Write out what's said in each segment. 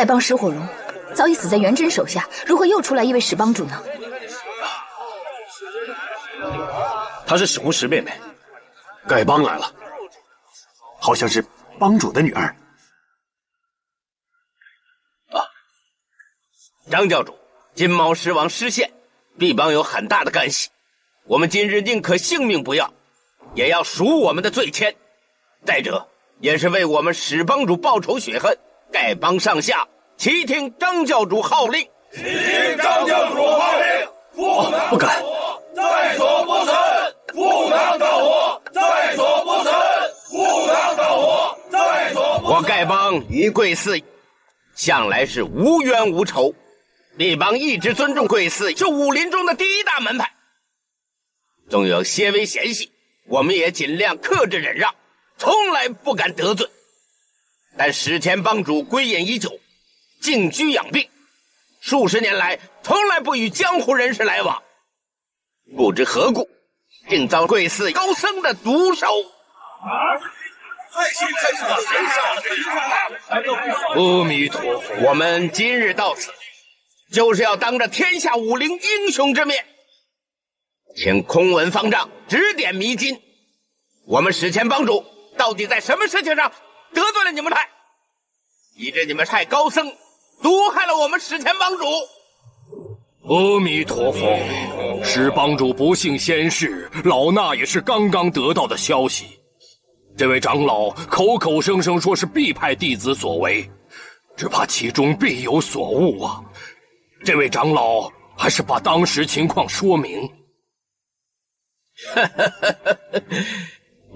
丐帮石火龙早已死在元真手下，如何又出来一位史帮主呢？她是史红石妹妹。丐帮来了，好像是帮主的女儿。张教主，金毛狮王失陷，毕帮有很大的干系。我们今日宁可性命不要，也要赎我们的罪愆。再者，也是为我们史帮主报仇雪恨。丐帮上下齐听张教主号令。齐听张教主号令，赴难不敢，在所不辞。赴难告我，在所不辞。赴难告我，在所不辞。我丐帮与贵寺向来是无冤无仇，毕帮一直尊重贵寺，是武林中的第一大门派。纵有些微嫌隙，我们也尽量克制忍让，从来不敢得罪。但史前帮主归隐已久，静居养病，数十年来从来不与江湖人士来往，不知何故，竟遭贵寺高僧的毒手。阿弥陀佛，我们今日到此，就是要当着天下武林英雄之面，请空文方丈指点迷津，我们史前帮主到底在什么事情上得罪了你们派，以致你们派高僧毒害了我们史前帮主？阿弥陀佛，史帮主不幸仙逝，老衲也是刚刚得到的消息。这位长老口口声声说是毕派弟子所为，只怕其中必有所误啊！这位长老还是把当时情况说明。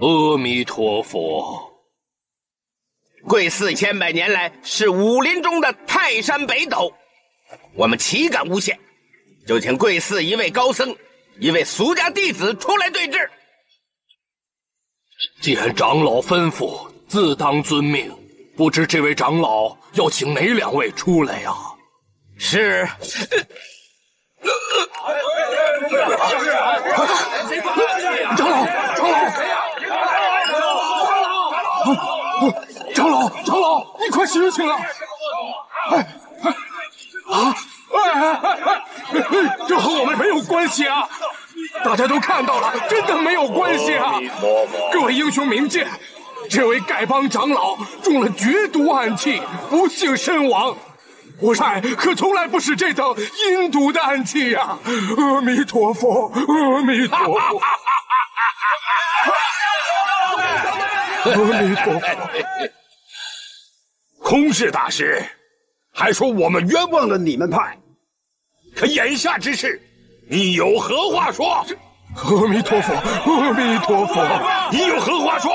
阿弥陀佛。贵寺千百年来是武林中的泰山北斗，我们岂敢诬陷？就请贵寺一位高僧，一位俗家弟子出来对质。既然长老吩咐，自当遵命。不知这位长老要请哪两位出来呀？是。长老，你快醒醒啊！这和我们没有关系啊！大家都看到了，真的没有关系啊！各位英雄明鉴，这位丐帮长老中了绝毒暗器，不幸身亡。我派可从来不是这等阴毒的暗器呀！阿弥陀佛，阿弥陀佛，阿弥陀佛。空氏大师还说我们冤枉了你们派，可眼下之事，你有何话说？阿弥陀佛，阿弥陀佛，你有何话说？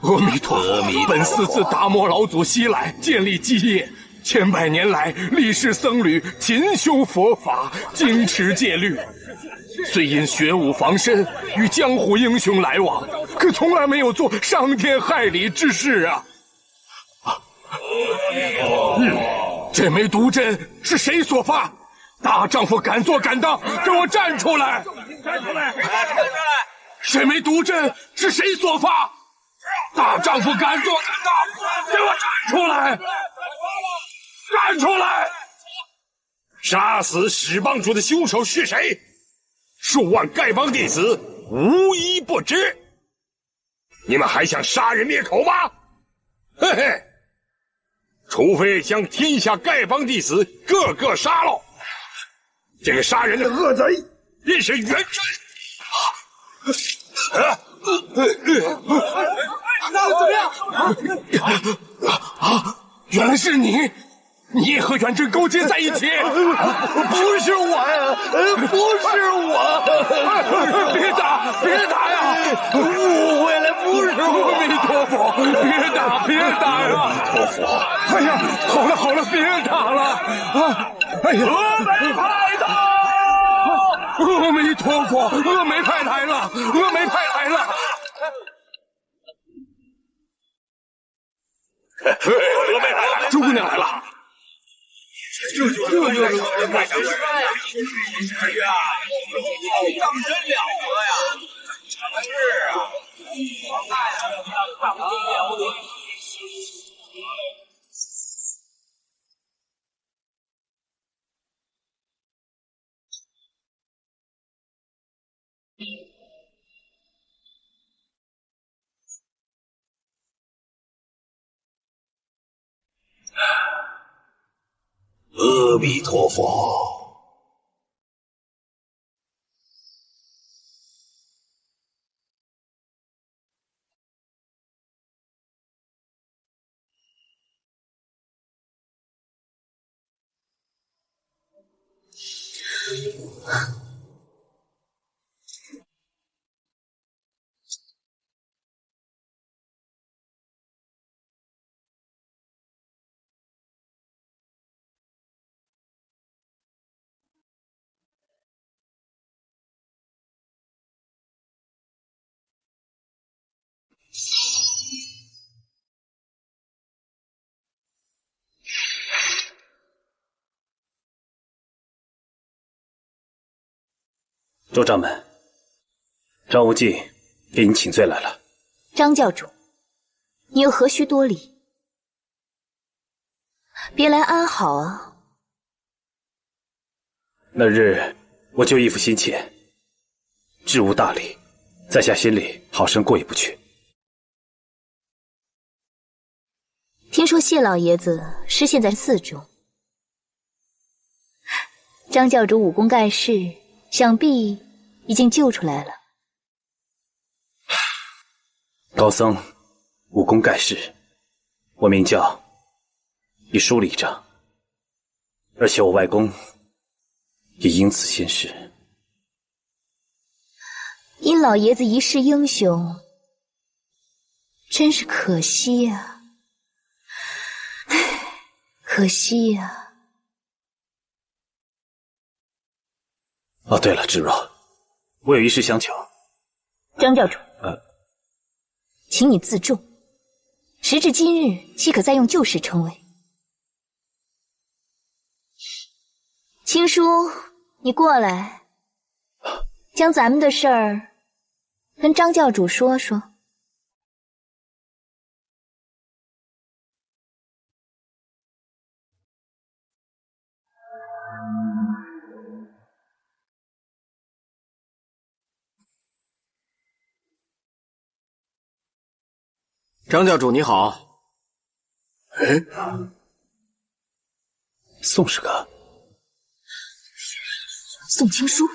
阿弥陀佛，本寺自达摩老祖西来建立基业，千百年来历世僧侣勤修佛法，精持戒律。虽因学武防身，与江湖英雄来往，可从来没有做伤天害理之事啊！这枚毒针是谁所发？大丈夫敢做敢当，给我站出来！站出来！这枚毒针是谁所发？大丈夫敢做敢当，给我站出来！站出来！杀死史帮主的凶手是谁？数万丐帮弟子无一不知。你们还想杀人灭口吗？嘿嘿！除非将天下丐帮弟子个个杀了，这个杀人的恶贼便是元真。那怎么样？原来是你！你也和元真勾结在一起？不是我呀，不是我！别打呀！误会了，不是我！阿弥陀佛，别打呀！阿弥陀佛！哎呀，好了，别打了！哎呀，峨眉派的！阿弥陀佛，峨眉派来了！峨眉派来了！峨眉来了！朱姑娘来了！这就是买什么呀？哎呀，当真了得呀！是啊，阿弥陀佛。周掌门，张无忌给你请罪来了。张教主，你又何须多礼？别来安好啊。那日我就一副心切，志无大礼，在下心里好生过意不去。听说谢老爷子失陷在寺中，张教主武功盖世，想必已经救出来了。高僧武功盖世，我明教已输了一仗，而且我外公也因此仙逝。因老爷子一世英雄，真是可惜呀！唉，可惜呀！哦，对了，芷若，我有一事相求。张教主，请你自重。时至今日，岂可再用旧时称谓？青叔，你过来，将咱们的事儿跟张教主说说。张教主你好。宋师哥，宋青书，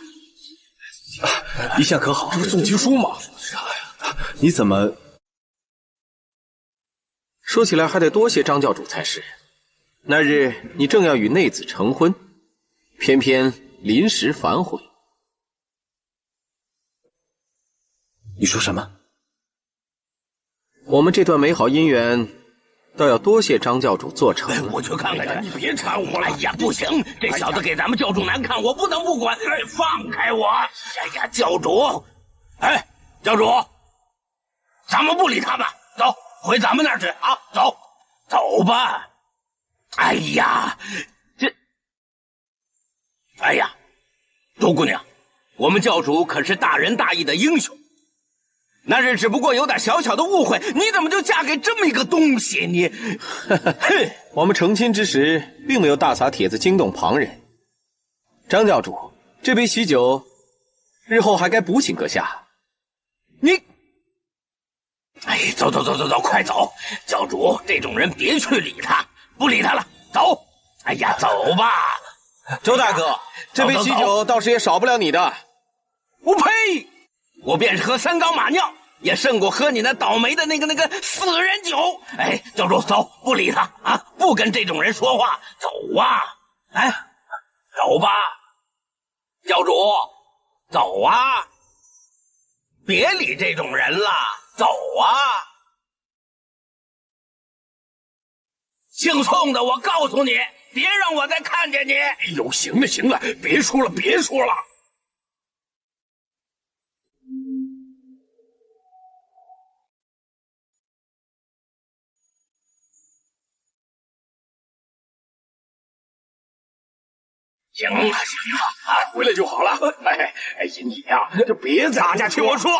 一向可好？这是宋青书吗？你怎么？说起来还得多谢张教主才是。那日你正要与内子成婚，偏偏临时反悔。你说什么？我们这段美好姻缘，倒要多谢张教主做成了。我去看看去。你别掺和了！哎呀，不行，这小子给咱们教主难看，我不能不管。放开我！哎呀，教主，哎，教主，咱们不理他们，走，回咱们那儿去啊！走，走吧。哎呀，哎呀，周姑娘，我们教主可是大仁大义的英雄。那日只不过有点小小的误会，你怎么就嫁给这么一个东西？你，哼！我们成亲之时，并没有大撒帖子惊动旁人。张教主，这杯喜酒，日后还该补请阁下。你，哎，走，快走！教主，这种人别去理他，不理他了，走！哎呀，走吧。周大哥，这杯喜酒倒是也少不了你的。我呸！我便是喝3缸马尿，也胜过喝你那倒霉的那个死人酒。哎，教主，走，不理他啊，不跟这种人说话，走啊！哎，走吧，教主，走啊！别理这种人了，走啊！姓宋的，我告诉你，别让我再看见你。哎呦，行了，别说了。行了，回来就好了。哎，你呀，就别再大家听我说，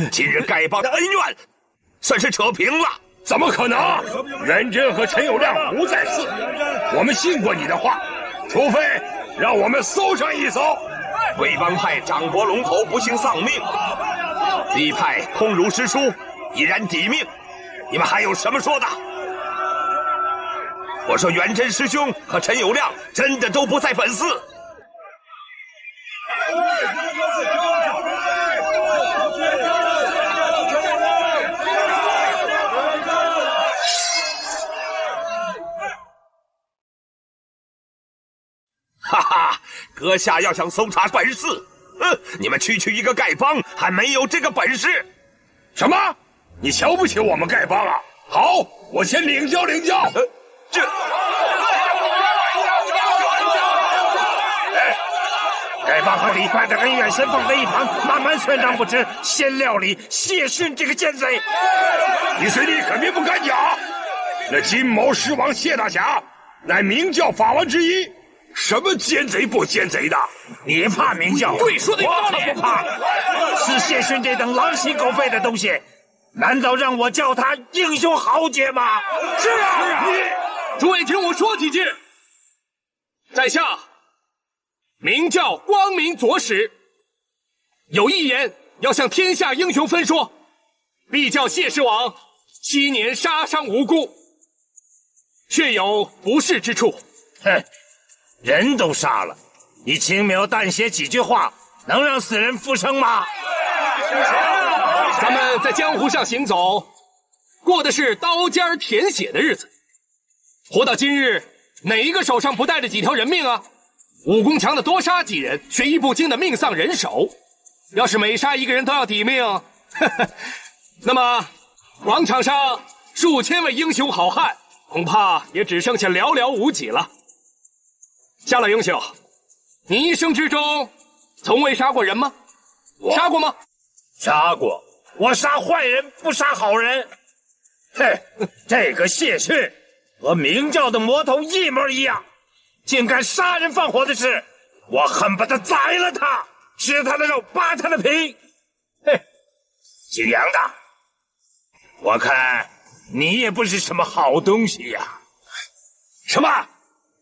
今日丐帮的恩怨算是扯平了。怎么可能？元贞和陈友谅不在寺，我们信过你的话，除非让我们搜上一搜。魏帮派长伯龙头不幸丧命，李派空如师叔已然抵命，你们还有什么说的？我说元真师兄和陈友谅真的都不在本寺。哈哈，阁下要想搜查本寺，你们区区一个丐帮还没有这个本事。什么？你瞧不起我们丐帮啊？好，我先领教领教。这，丐帮和李怪的恩怨先放在一旁，慢慢算账不迟。先料理谢逊这个奸贼。你随你可别不敢讲。那金毛狮王谢大侠，乃明教法王之一。什么奸贼不奸贼的？你怕明教？对，说的有道理。我不怕。是谢逊这等狼心狗肺的东西，难道让我叫他英雄豪杰吗？是啊。诸位听我说几句。在下明教光明左使，有一言要向天下英雄分说：必教谢师王7年杀伤无辜，确有不是之处。哼。人都杀了，你轻描淡写几句话，能让死人复生吗？咱们在江湖上行走，过的是刀尖舔血的日子。活到今日，哪一个手上不带着几条人命啊？武功强的多杀几人，学艺不精的命丧人手。要是每杀一个人都要抵命，那么广场上数千位英雄好汉，恐怕也只剩下寥寥无几了。夏老英雄，你一生之中从未杀过人吗？杀过吗？杀过，我杀坏人不杀好人。嘿，这个谢逊和明教的魔头一模一样，竟干杀人放火的事，我恨不得宰了他，吃他的肉，扒他的皮。嘿，姓杨的，我看你也不是什么好东西呀。什么？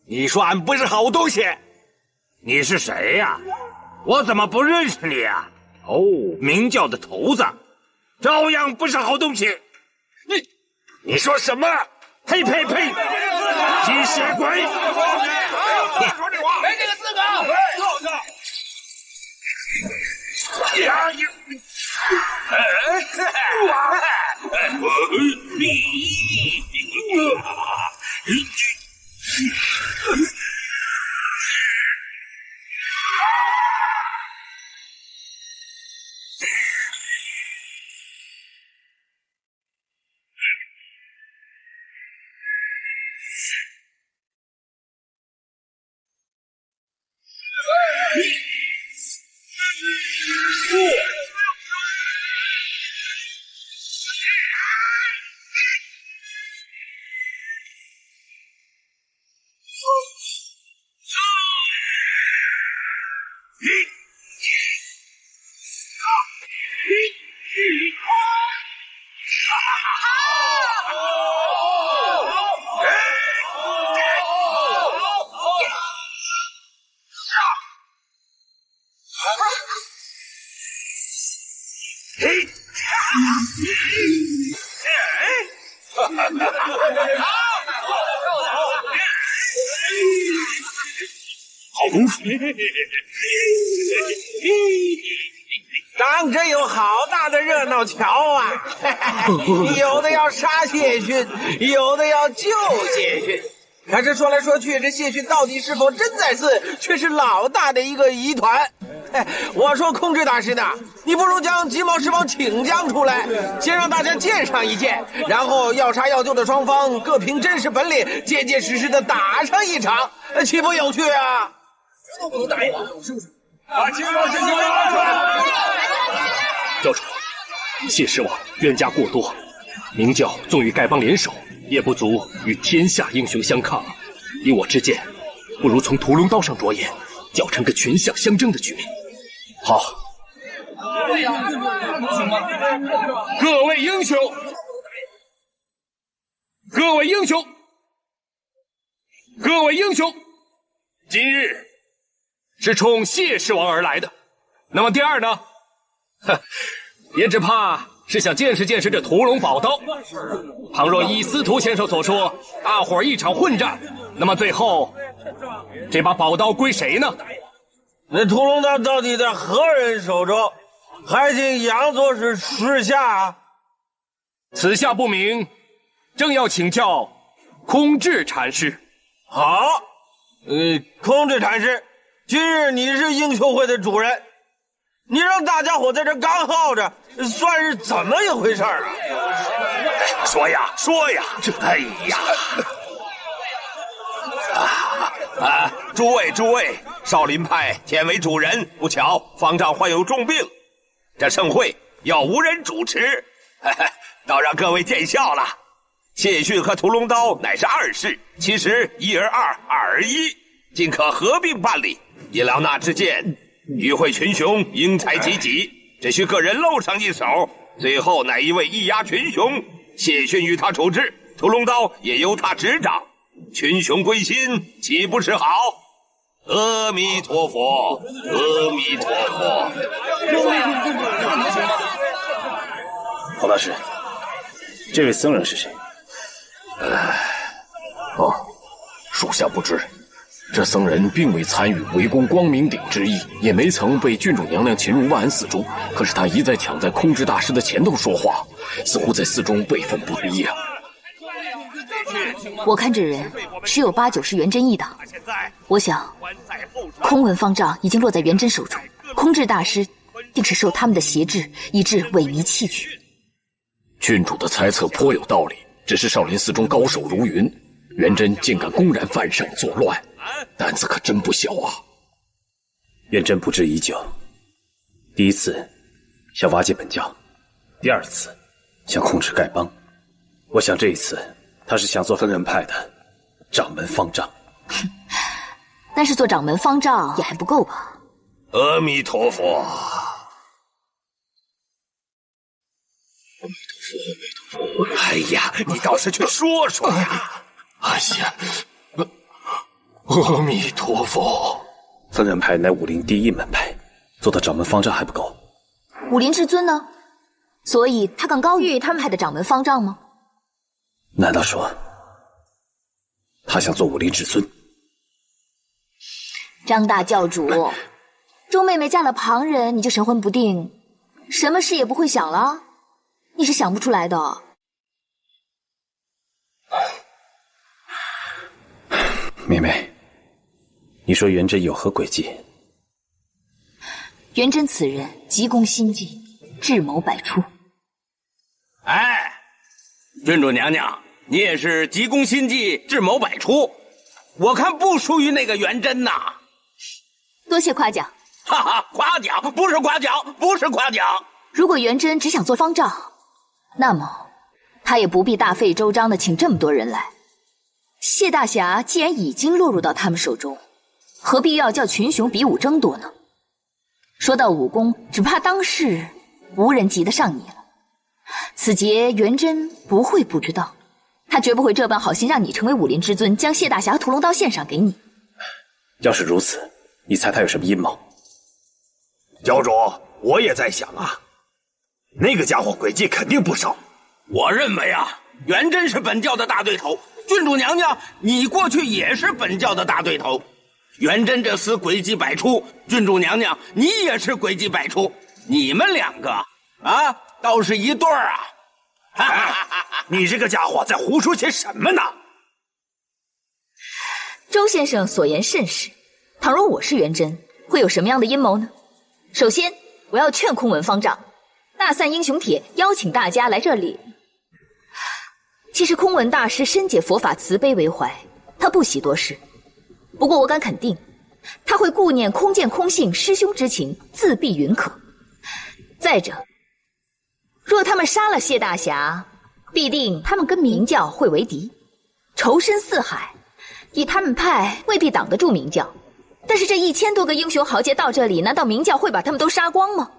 你说俺不是好东西？你是谁呀？我怎么不认识你呀？哦，明教的头子，照样不是好东西。你说什么？呸呸呸！吸血鬼！说这话，没这个资格。好功夫！当真有好大的热闹瞧啊！有的要杀谢逊，有的要救谢逊。可是说来说去，这谢逊到底是否真在寺，却是老大的一个疑团。我说控制大师的，你不如将金毛狮王请将出来，先让大家见上一见，然后要杀要救的双方各凭真实本领，结结实实的打上一场，岂不有趣啊？这都不能打赢，是不是？把金毛狮王拉出来！教主，谢师王冤家过多，明教纵与丐帮联手，也不足与天下英雄相抗。以我之见，不如从屠龙刀上着眼，搅成个拳相相争的局面。好，各位英雄，各位英雄，各位英雄，今日是冲谢师王而来的。那么第二呢？也只怕是想见识见识这屠龙宝刀。倘若依司徒先生所说，大伙儿一场混战，那么最后这把宝刀归谁呢？那屠龙刀到底在何人手中？还请杨左使示下啊！此下不明，正要请教空智禅师。好，空智禅师，今日你是英雄会的主人，你让大家伙在这干耗着，算是怎么一回事啊？说呀，哎呀！诸位，少林派天为主人，不巧方丈患有重病，这盛会要无人主持，倒让各位见笑了。谢逊和屠龙刀乃是二世，其实一而二，二而一，尽可合并办理。以老衲之见，与会群雄英才济济，只需个人露上一手，最后乃一位一压群雄。谢逊与他处置，屠龙刀也由他执掌，群雄归心，岂不是好？阿弥陀佛，阿弥陀佛。黄大师，这位僧人是谁？属下不知。这僧人并未参与围攻光明顶之役，也没曾被郡主娘娘擒入万安寺中。可是他一再抢在空智大师的前头说话，似乎在寺中辈分不低啊。我看这人十有八九是元真一党，我想空文方丈已经落在元真手中，空智大师定是受他们的挟制，以致萎靡弃举。郡主的猜测颇有道理，只是少林寺中高手如云，元真竟敢公然犯上作乱，胆子可真不小啊！元真不知已久，第一次想瓦解本教，第二次想控制丐帮，我想这一次他是想做分人派的掌门方丈。但是做掌门方丈也还不够吧？阿弥陀佛。哎呀，你倒是去说说呀！哎呀，阿弥陀佛。分人派乃武林第一门派，做到掌门方丈还不够。武林至尊呢？所以他更高于他们派的掌门方丈吗？难道说他想做武林至尊？张大教主，钟妹妹嫁了旁人，你就神魂不定，什么事也不会想了？你是想不出来的。妹妹，你说元真有何诡计？元真此人急功心计，智谋百出。哎，郡主娘娘，你也是急功心计，智谋百出，我看不输于那个元真呐。多谢夸奖。哈哈，夸奖不是夸奖，不是夸奖。如果元真只想做方丈，那么他也不必大费周章的请这么多人来。谢大侠既然已经落入到他们手中，何必要叫群雄比武争夺呢？说到武功，只怕当世无人及得上你了。此节元真不会不知道，他绝不会这般好心让你成为武林之尊，将谢大侠和屠龙刀献上给你。要是如此，你猜他有什么阴谋？教主，我也在想啊，那个家伙诡计肯定不少。我认为啊，元真是本教的大对头，郡主娘娘，你过去也是本教的大对头。元真这厮诡计百出，郡主娘娘你也是诡计百出，你们两个啊，倒是一对儿啊！你这个家伙在胡说些什么呢？周先生所言甚是，倘若我是元真，会有什么样的阴谋呢？首先，我要劝空文方丈大散英雄帖，邀请大家来这里。其实空文大师深解佛法慈悲为怀，他不喜多事。不过我敢肯定，他会顾念空见空性师兄之情，自闭云可。再者，若他们杀了谢大侠，必定他们跟明教会为敌，仇深似海。以他们派未必挡得住明教，但是这1000多个英雄豪杰到这里，难道明教会把他们都杀光吗？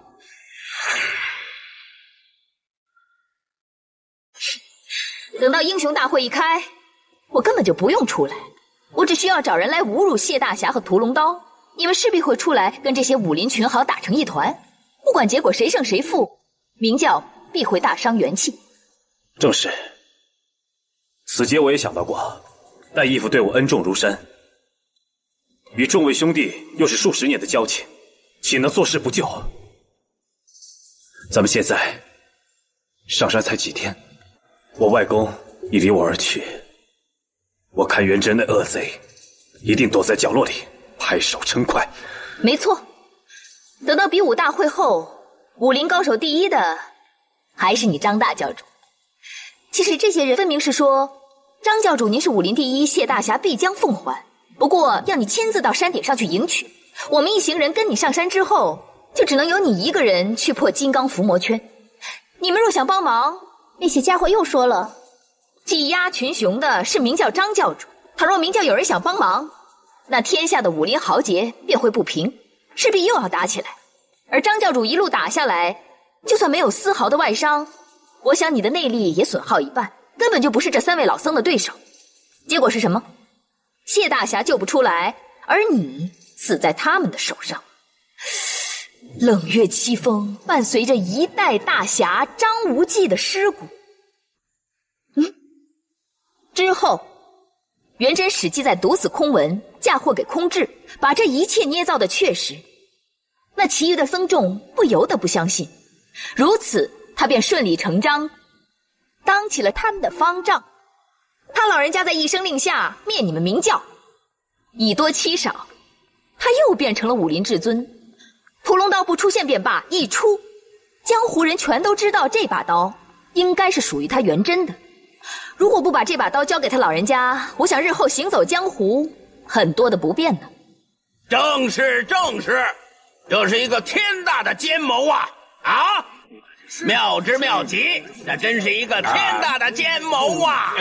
等到英雄大会一开，我根本就不用出来，我只需要找人来侮辱谢大侠和屠龙刀，你们势必会出来跟这些武林群豪打成一团，不管结果谁胜谁负，明教必会大伤元气。正是。此节我也想到过，但义父对我恩重如山，与众位兄弟又是数十年的交情，岂能坐视不救？咱们现在上山才几天，我外公已离我而去，我看元真那恶贼一定躲在角落里拍手称快。没错，等到比武大会后，武林高手第一的还是你张大教主。其实这些人分明是说，张教主您是武林第一，谢大侠必将奉还，不过要你亲自到山顶上去迎娶。我们一行人跟你上山之后，就只能由你一个人去破金刚伏魔圈。你们若想帮忙，那些家伙又说了，技压群雄的是名叫张教主，倘若名叫有人想帮忙，那天下的武林豪杰便会不平，势必又要打起来。而张教主一路打下来，就算没有丝毫的外伤，我想你的内力也损耗一半，根本就不是这3位老僧的对手。结果是什么？谢大侠救不出来，而你死在他们的手上。冷月凄风伴随着一代大侠张无忌的尸骨。之后元真使计在毒死空文，嫁祸给空智，把这一切捏造的确实。那其余的僧众不由得不相信，如此他便顺理成章当起了他们的方丈。他老人家在一声令下灭你们明教，以多欺少，他又变成了武林至尊。屠龙刀不出现便罢，一出，江湖人全都知道这把刀应该是属于他元真的。如果不把这把刀交给他老人家，我想日后行走江湖很多的不便呢。正是正是，这是一个天大的奸谋啊！啊，妙之妙极，这真是一个天大的奸谋啊！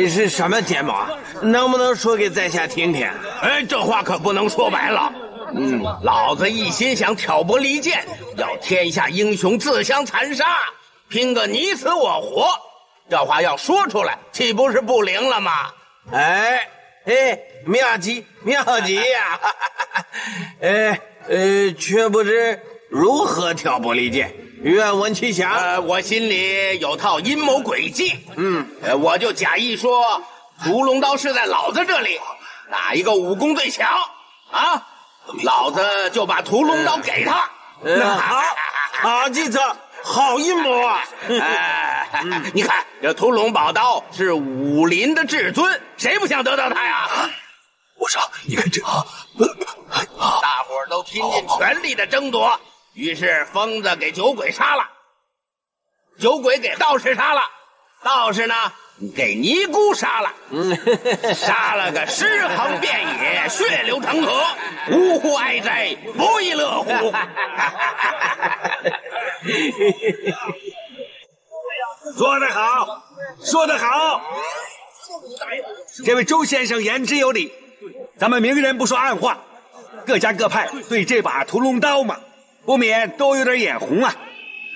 是什么奸谋啊？能不能说给在下听听？这话可不能说白了。老子一心想挑拨离间，要天下英雄自相残杀，拼个你死我活。这话要说出来，岂不是不灵了吗？妙极妙极呀！却不知如何挑拨离间，愿闻其详。我心里有套阴谋诡计。我就假意说屠龙刀是在老子这里，哪一个武功最强啊？老子就把屠龙刀给他。好计策，好阴谋啊！你看这屠龙宝刀是武林的至尊，谁不想得到它呀？我说，你看这，大伙儿都拼尽全力的争夺，于是疯子给酒鬼杀了，酒鬼给道士杀了，道士呢给尼姑杀了，杀了个尸横遍野，血流成河，呜呼哀哉，不亦乐乎。说得好，说得好！这位周先生言之有理，咱们明人不说暗话，各家各派对这把屠龙刀嘛，不免都有点眼红啊。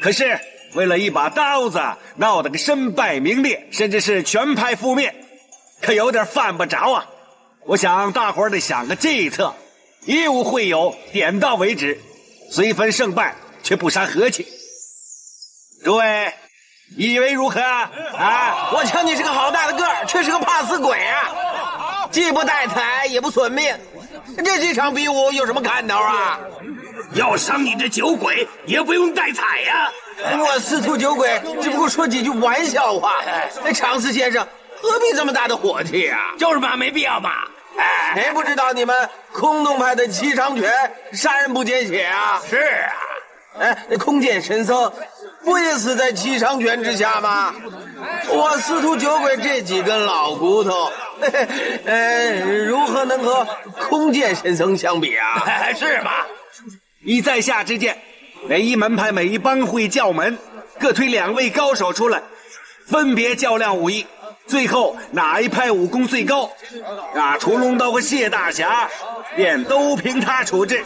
可是为了一把刀子闹得个身败名裂，甚至是全派覆灭，可有点犯不着啊。我想大伙儿得想个计策，一无会友，点到为止，虽分胜败，却不伤和气。诸位以为如何啊？我瞧你是个好大的个儿，却是个怕死鬼啊！既不带彩，也不损命，这几场比武有什么看头啊？要伤你这酒鬼，也不用带彩呀！我司徒酒鬼只不过说几句玩笑话，那常四先生何必这么大的火气啊？就是嘛，没必要嘛。谁不知道你们空洞派的齐长拳杀人不见血啊？是啊。那空剑神僧不也死在齐长拳之下吗？我司徒酒鬼这几根老骨头，如何能和空剑神僧相比啊？是吗？以在下之见，每一门派每一帮会教门各推2位高手出来，分别较量武艺，最后哪一派武功最高，屠龙刀和谢大侠便都凭他处置。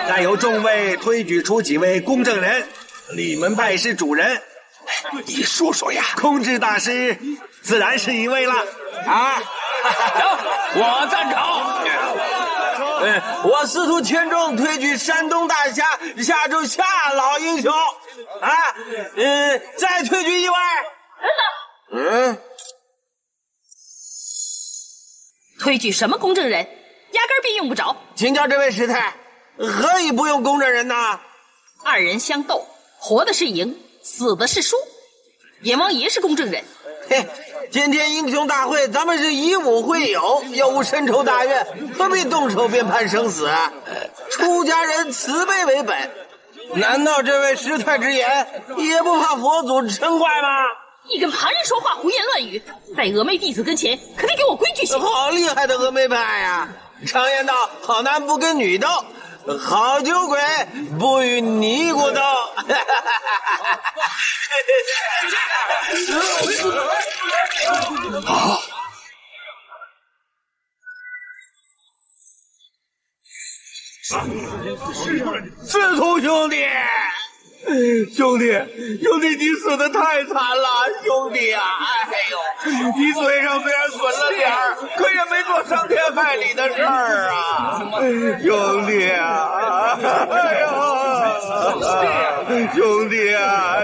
再由众位推举出几位公证人，你们派是主人。你说说呀，空智大师自然是一位了。行，我赞成。我司徒全忠推举山东大侠下州夏老英雄，啊，再推举一位。推举什么公证人？压根儿便用不着。请教这位师太，何以不用公证人呢？二人相斗，活的是赢，死的是输。阎王爷是公证人。嘿，今天英雄大会，咱们是以武会友，又无深仇大怨，何必动手便判生死啊？出家人慈悲为本，难道这位师太之言也不怕佛祖嗔怪吗？你跟旁人说话胡言乱语，在峨眉弟子跟前可得给我规矩些。好厉害的峨眉派呀！常言道，好男不跟女斗，好酒鬼不与尼姑斗。啊！司徒兄弟，兄弟，你死得太惨了，兄弟啊！哎呦，你嘴上虽然损了点儿，可也没做伤天害理的事儿啊，兄弟啊！哎呦，兄弟啊，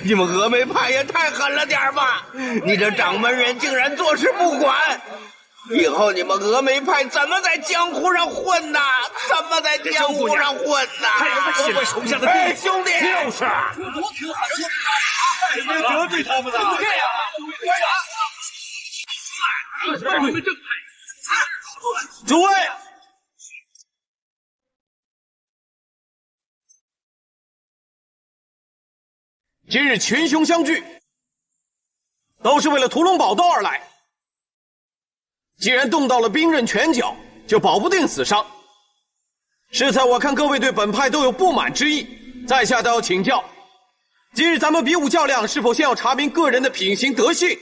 你们峨眉派也太狠了点吧！你这掌门人竟然坐视不管！以后你们峨眉派怎么在江湖上混呐？怎么在江湖上混呐？还有个喜欢手下的弟子，兄弟，就是别得罪他们了。这样，诸位，今日群雄相聚，都是为了屠龙宝刀而来。既然动到了兵刃拳脚，就保不定死伤。适才我看各位对本派都有不满之意，在下都要请教。今日咱们比武较量，是否先要查明个人的品行德性？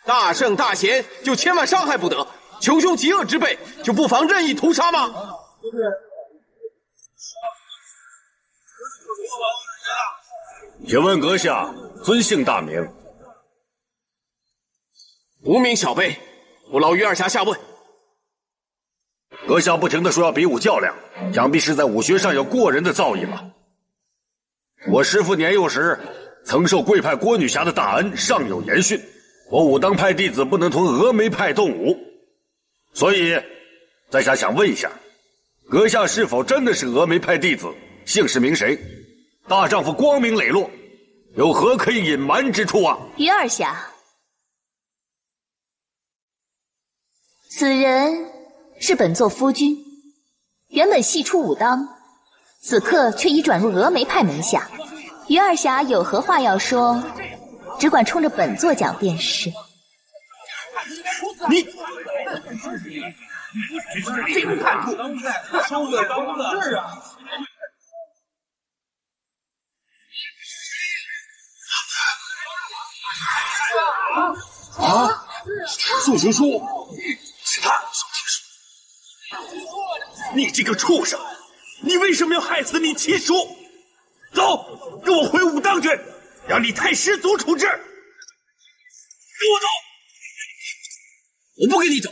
大圣大贤就千万伤害不得，穷凶极恶之辈就不妨任意屠杀吗？请问阁下尊姓大名？无名小辈，不劳于二侠下问。阁下不停地说要比武较量，想必是在武学上有过人的造诣吧？我师父年幼时曾受贵派郭女侠的大恩，尚有严训。我武当派弟子不能同峨眉派动武，所以在下想问一下，阁下是否真的是峨眉派弟子？姓氏名谁？大丈夫光明磊落，有何可以隐瞒之处啊？于二侠，此人是本座夫君，原本系出武当，此刻却已转入峨眉派门下。于二侠有何话要说，只管冲着本座讲便是。你这个叛徒，收了当的事啊！啊！宋行书，是他，宋行书。你这个畜生，你为什么要害死你亲叔？走，跟我回武当去，让你太师祖处置。跟我走！我不跟你走，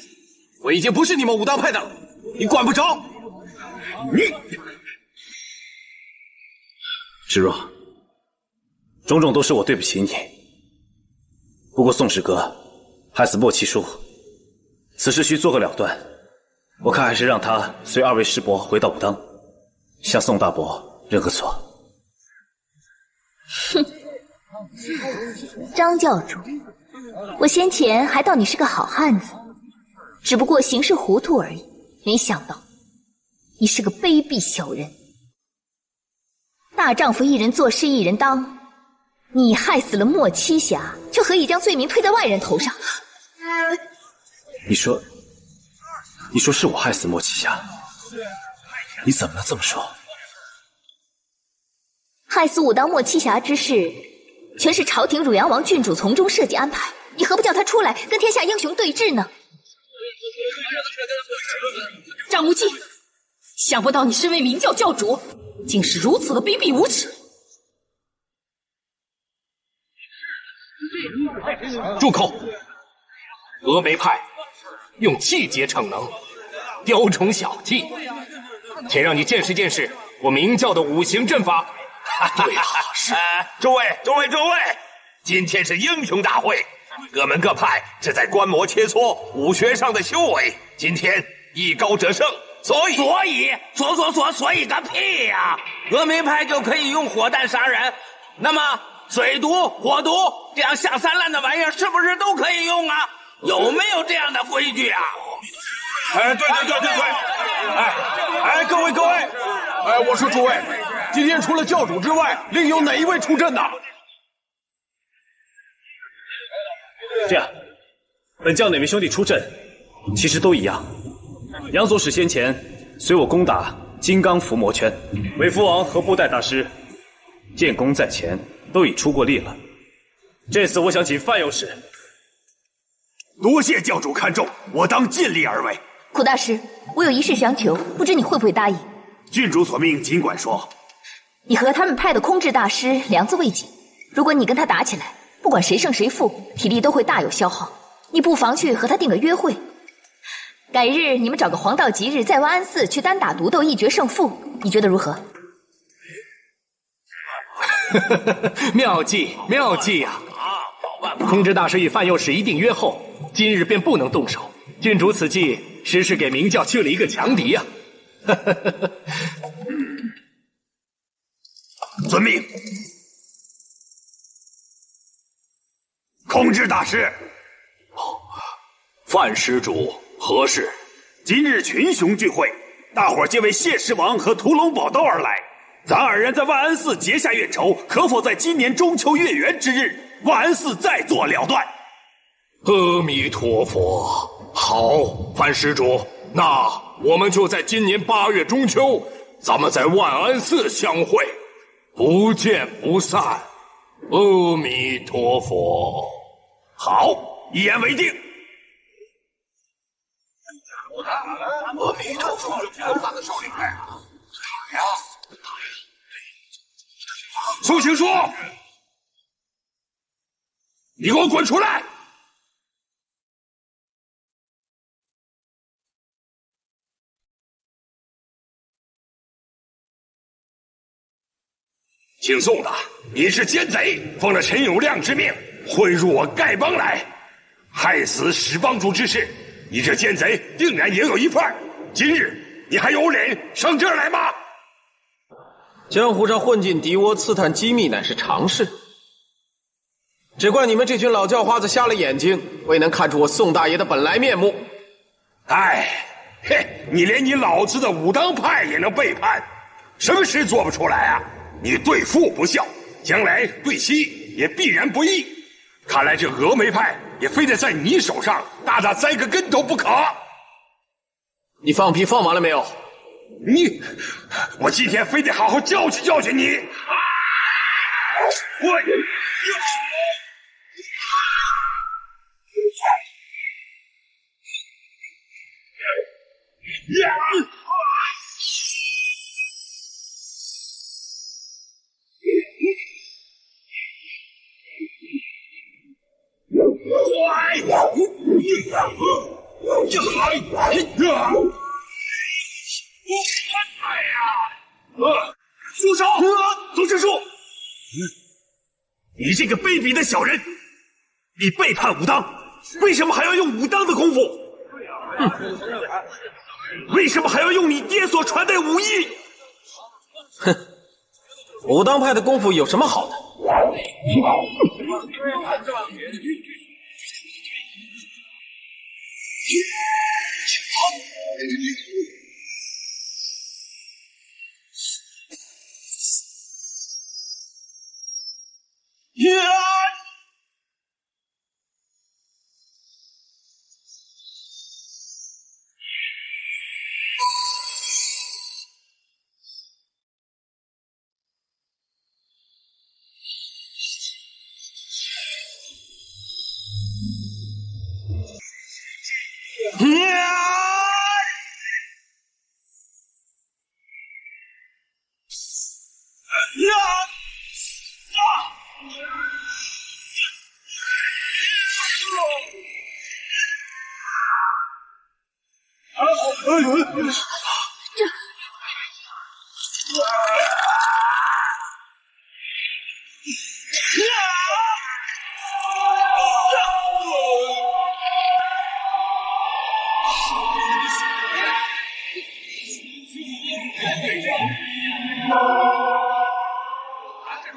我已经不是你们武当派的了，你管不着。你，芷若，种种都是我对不起你。不过宋师哥害死莫七叔，此事需做个了断。我看还是让他随二位师伯回到武当，向宋大伯认个错。哼，张教主，我先前还当你是个好汉子，只不过行事糊涂而已，没想到你是个卑鄙小人。大丈夫一人做事一人当，你害死了莫七侠，却何以将罪名推在外人头上？你说是我害死莫七侠？你怎么能这么说？害死武当莫七侠之事，全是朝廷汝阳王郡主从中设计安排，你何不叫他出来跟天下英雄对峙呢？张无忌，想不到你身为明教教主，竟是如此的卑鄙无耻！住口！峨眉派用气节逞能，雕虫小技，且让你见识见识我明教的五行阵法。对了，是。诸位，今天是英雄大会，各门各派是在观摩切磋武学上的修为。今天艺高者胜，所以个屁呀！峨眉派就可以用火弹杀人，那么水毒、火毒这样下三滥的玩意儿，是不是都可以用啊？有没有这样的规矩啊？对，各位，我说诸位，今天除了教主之外，另有哪一位出阵呢？这样，本教哪位兄弟出阵，其实都一样。杨左使先前随我攻打金刚伏魔圈，韦福王和布袋大师建功在前，都已出过力了。这次我想请范右使。多谢教主看重，我当尽力而为。苦大师，我有一事相求，不知你会不会答应？郡主所命，尽管说。你和他们派的空智大师梁子未济，如果你跟他打起来，不管谁胜谁负，体力都会大有消耗。你不妨去和他定个约会，改日你们找个黄道吉日，在万安寺去单打独斗，一决胜负，你觉得如何？妙计呀！空智大师与范右使一定约后，今日便不能动手。郡主此计实是给明教去了一个强敌呀！遵命。空智大师，范施主何事？今日群雄聚会，大伙儿皆为谢师王和屠龙宝刀而来。咱二人在万安寺结下怨仇，可否在今年中秋月圆之日，万安寺再做了断？阿弥陀佛。好，范施主，那我们就在今年8月中秋，咱们在万安寺相会，不见不散。阿弥陀佛。好，一言为定。阿弥陀佛。苏行书，你给我滚出来！姓宋的，你是奸贼，奉了陈友谅之命，混入我丐帮来，害死史帮主之事，你这奸贼定然也有一份。今日你还有脸上这儿来吗？江湖上混进敌窝刺探机密乃是常事，只怪你们这群老叫花子瞎了眼睛，未能看出我宋大爷的本来面目。哎，嘿，你连你老子的武当派也能背叛，什么事做不出来啊？你对父不孝，将来对妻也必然不义。看来这峨眉派也非得在你手上大大栽个跟头不可。你放屁放完了没有？我今天非得好好教训教训你！我住手！宗师叔，你这个卑鄙的小人，你背叛武当，为什么还要用武当的功夫？为什么还要用你爹所传的武艺？哼，武当派的功夫有什么好的？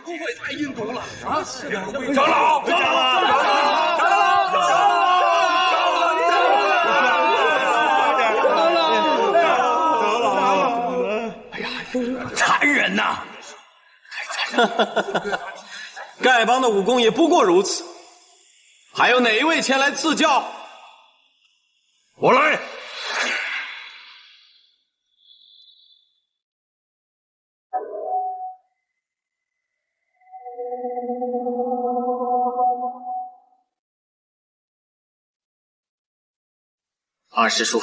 不会太阴毒了啊！长老，长老，哎呀，残忍呐！太残忍了！丐帮的武功也不过如此，还有哪一位前来赐教？我来。二师叔，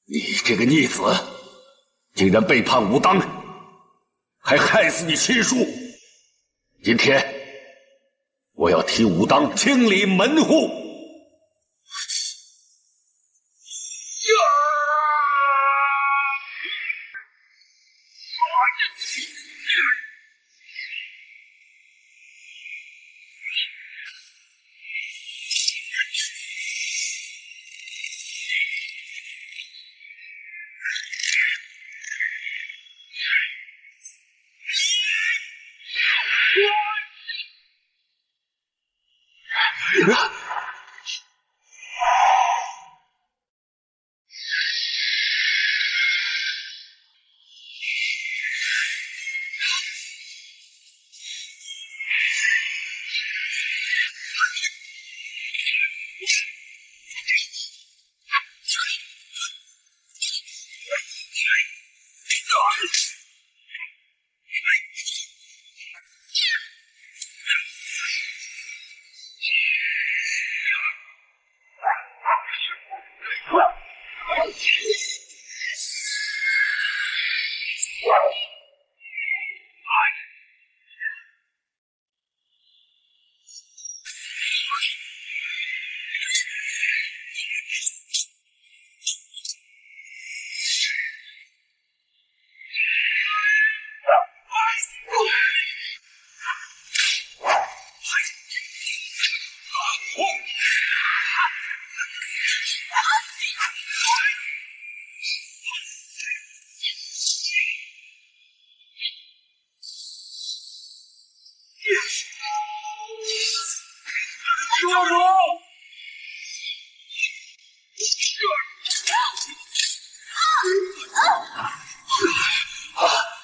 你这个逆子，竟然背叛武当，还害死你亲叔！今天我要替武当清理门户。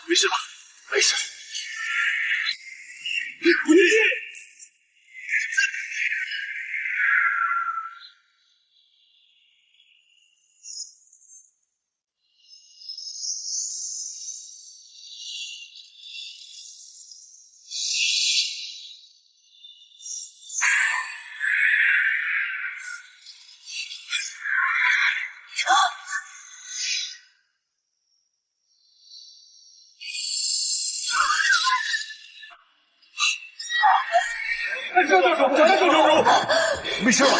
没事吧？没事。教主，教主，没事吧？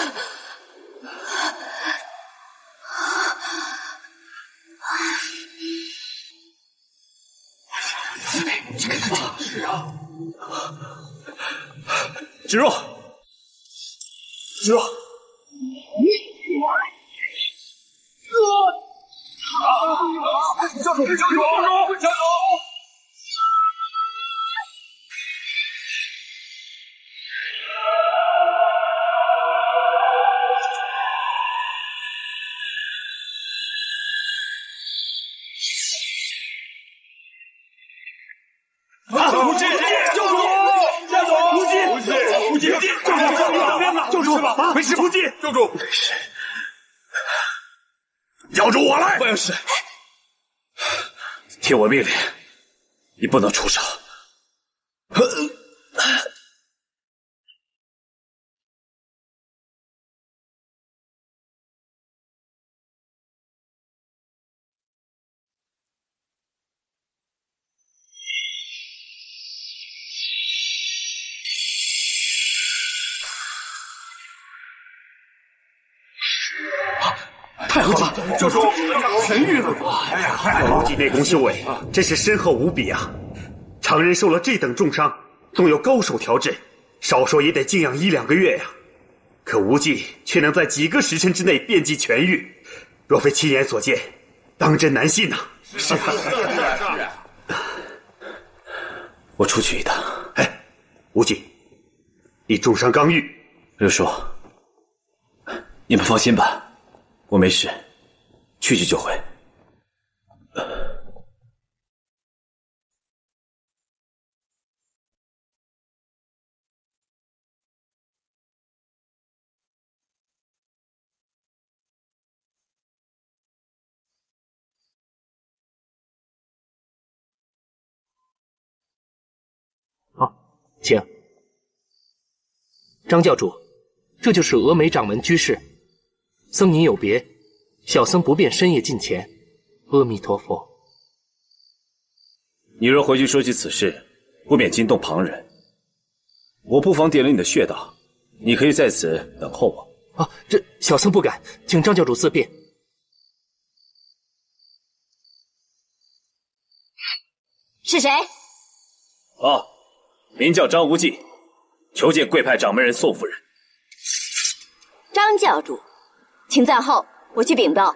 这个是啊，芷若，芷若，教主，教主，教主！无忌，教主，教主，无忌，无忌，教主，教主，啊，没事，无忌，教主，没事。教主，我来。不要事，听我命令，你不能出手。太好了，教主痊愈了！哎呀，太好了！无忌内功修为真是深厚无比啊！常人受了这等重伤，纵有高手调治，少说也得静养1-2个月呀。可无忌却能在几个时辰之内遍迹痊愈，若非亲眼所见，当真难信呐！是啊，我出去一趟。哎，无忌，你重伤刚愈，六叔，你们放心吧。我没事，去就回。请。张教主，这就是峨眉掌门居士。僧您有别，小僧不便深夜近前。阿弥陀佛。你若回去说起此事，不免惊动旁人。我不妨点了你的穴道，你可以在此等候我。啊，这小僧不敢，请张教主自便。是谁？哦，名叫张无忌，求见贵派掌门人宋夫人。张教主，请在后，我去禀报。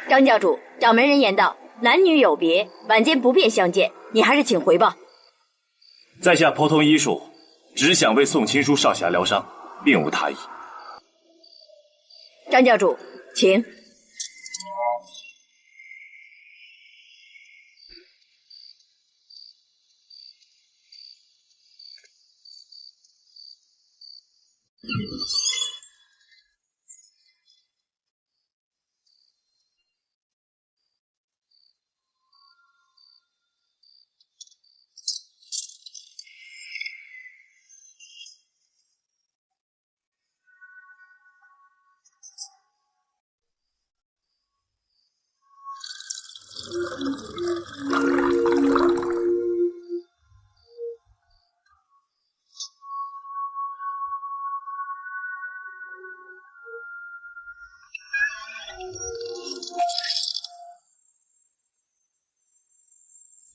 张教主，掌门人言道，男女有别，晚间不便相见，你还是请回吧。在下颇通医术，只想为宋青书少侠疗伤，并无他意。张教主，请。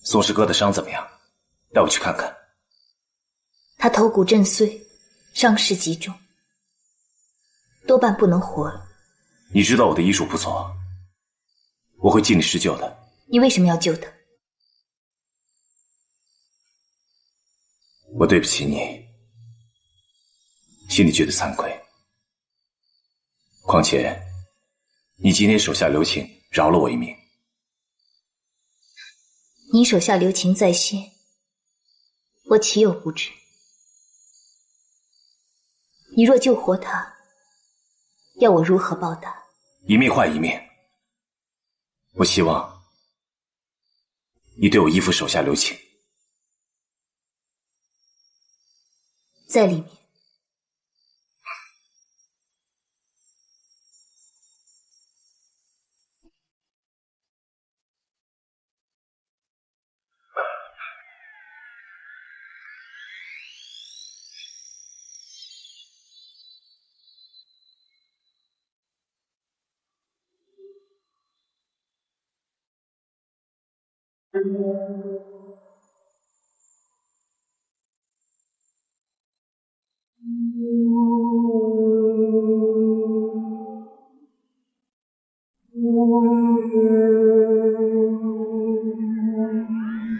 宋师哥的伤怎么样？带我去看看。他头骨震碎，伤势极重，多半不能活了。你知道我的医术不错，我会尽力施救的。你为什么要救他？我对不起你，心里觉得惭愧。况且，你今天手下留情，饶了我一命。你手下留情在先，我岂有不知？你若救活他，要我如何报答？一命换一命。我希望你对我义父手下留情。在里面。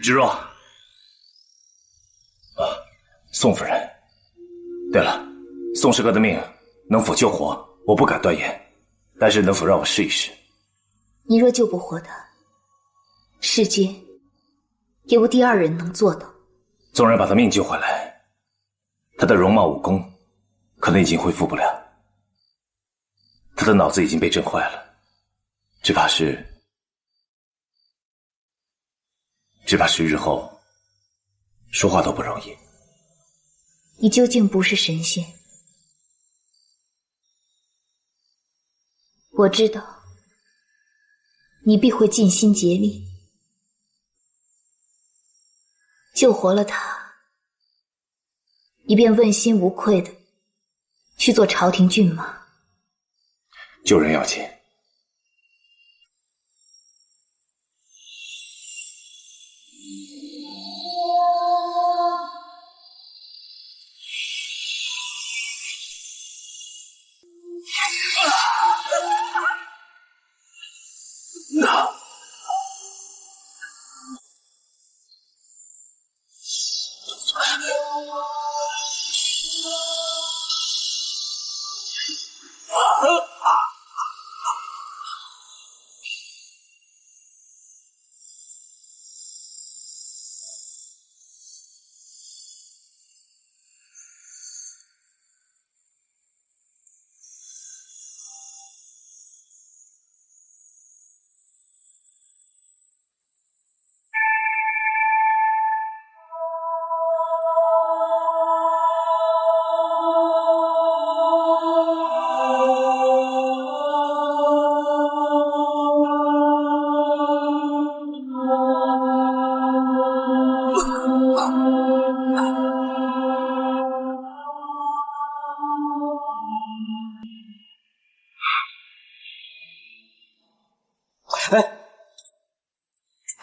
芷若，宋夫人。对了，宋师哥的命能否救活，我不敢断言，但是能否让我试一试？你若救不活他，世间也无第二人能做到。纵然把他命救回来，他的容貌武功可能已经恢复不了，他的脑子已经被震坏了，只怕是日后说话都不容易。你究竟不是神仙，我知道你必会尽心竭力救活了他，你便问心无愧的去做朝廷骏马。救人要紧。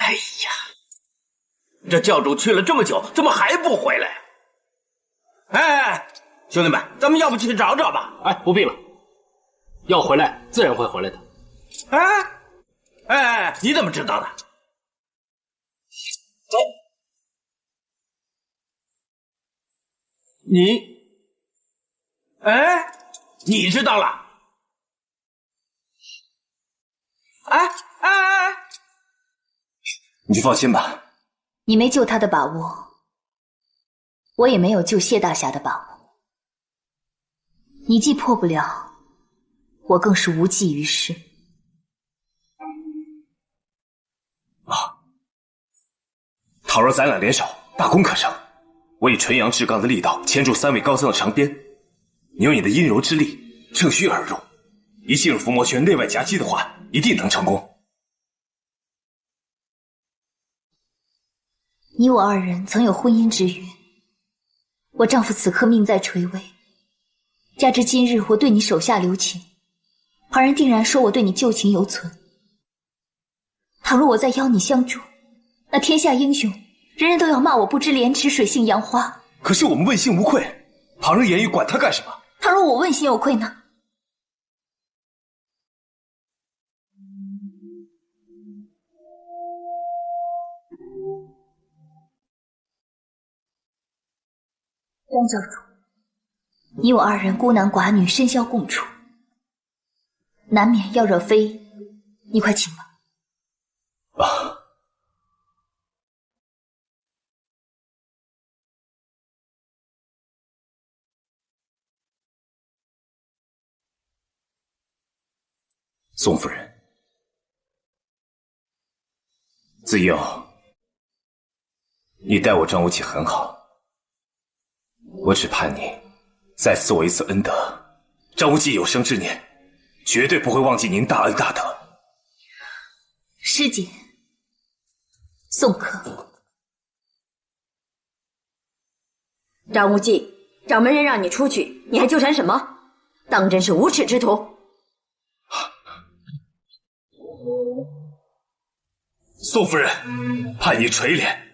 哎呀，这教主去了这么久，怎么还不回来？哎，兄弟们，咱们要不去找找吧？哎，不必了，要回来自然会回来的。哎，你怎么知道的？你知道了？你就放心吧。你没救他的把握，我也没有救谢大侠的把握。你既破不了，我更是无济于事。倘若咱俩联手，大功可成。我以纯阳至刚的力道牵住3位高僧的长鞭，你用你的阴柔之力乘虚而入，一进入伏魔圈内外夹击的话，一定能成功。你我2人曾有婚姻之约，我丈夫此刻命在垂危，加之今日我对你手下留情，旁人定然说我对你旧情犹存。倘若我再邀你相助，那天下英雄人人都要骂我不知廉耻，水性杨花。可是我们问心无愧，旁人言语管他干什么？倘若我问心有愧呢？张教主，你我2人孤男寡女，深宵共处，难免要惹非议，你快请吧。宋夫人，自幼你待我张无忌很好，我只盼你再赐我一次恩德。张无忌有生之年绝对不会忘记您大恩大德。师姐，宋客，张无忌，掌门人让你出去，你还纠缠什么？当真是无耻之徒！宋夫人，盼你垂怜。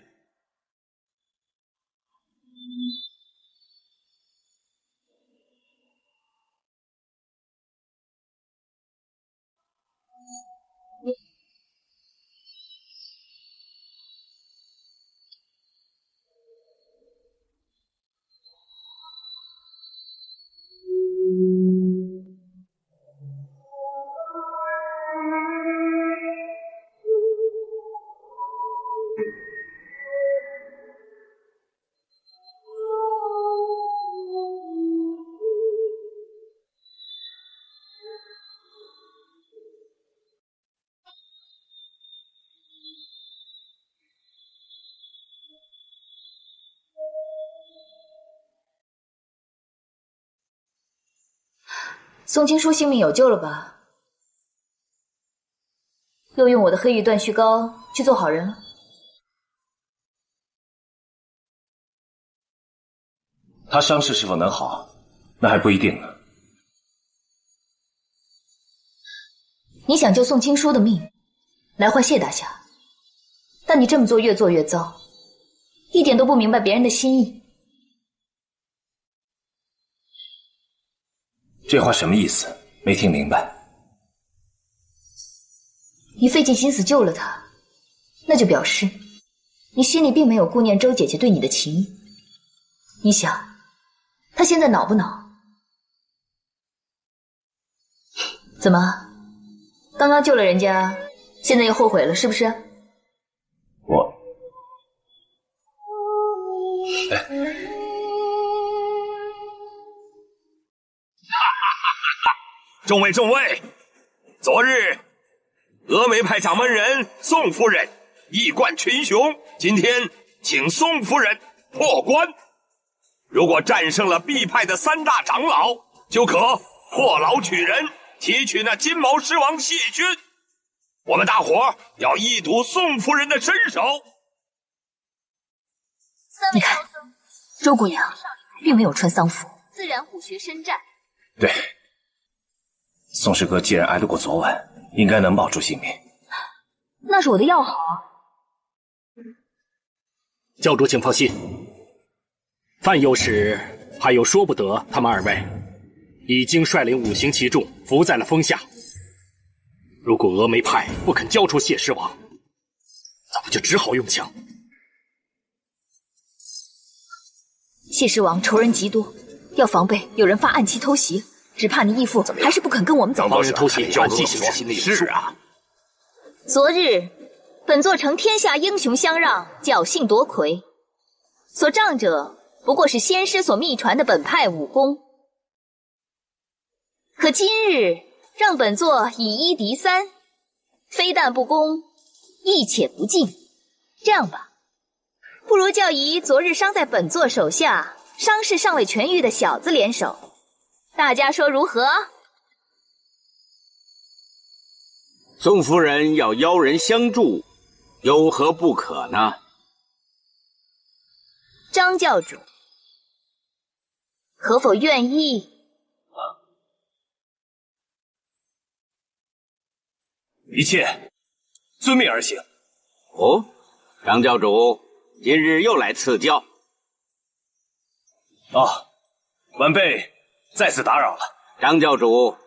宋青书性命有救了吧？又用我的黑玉断续膏去做好人了？他伤势是否能好，那还不一定呢。你想救宋青书的命，来换谢大侠，但你这么做越做越糟，一点都不明白别人的心意。这话什么意思？没听明白。你费尽心思救了他，那就表示你心里并没有顾念周姐姐对你的情谊。你想，她现在恼不恼？怎么，刚刚救了人家，现在又后悔了是不是？众位，昨日峨眉派掌门人宋夫人一贯群雄，今天请宋夫人破关。如果战胜了 B 派的3大长老，就可破牢取人，提取那金毛狮王谢逊。我们大伙要一睹宋夫人的身手。你看，周姑娘并没有穿丧服，自然虎穴深战。对。宋师哥既然挨得过昨晚，应该能保住性命。那是我的要好啊。教主请放心，范右使还有说不得他们2位已经率领5行骑众伏在了风下。如果峨眉派不肯交出谢狮王，咱们就只好用枪。谢狮王仇人极多，要防备有人发暗器偷袭。只怕你义父还是不肯跟我们走。防人偷袭，按计行心里是啊。昨日本座承天下英雄相让，侥幸夺魁，所仗者不过是先师所秘传的本派武功。可今日让本座以1敌3，非但不公，亦且不敬。这样吧，不如叫以昨日伤在本座手下、伤势尚未痊愈的小子联手。大家说如何？宋夫人要邀人相助，有何不可呢？张教主，可否愿意？一切遵命而行。哦，张教主今日又来赐教。晚辈再次打扰了。张教主，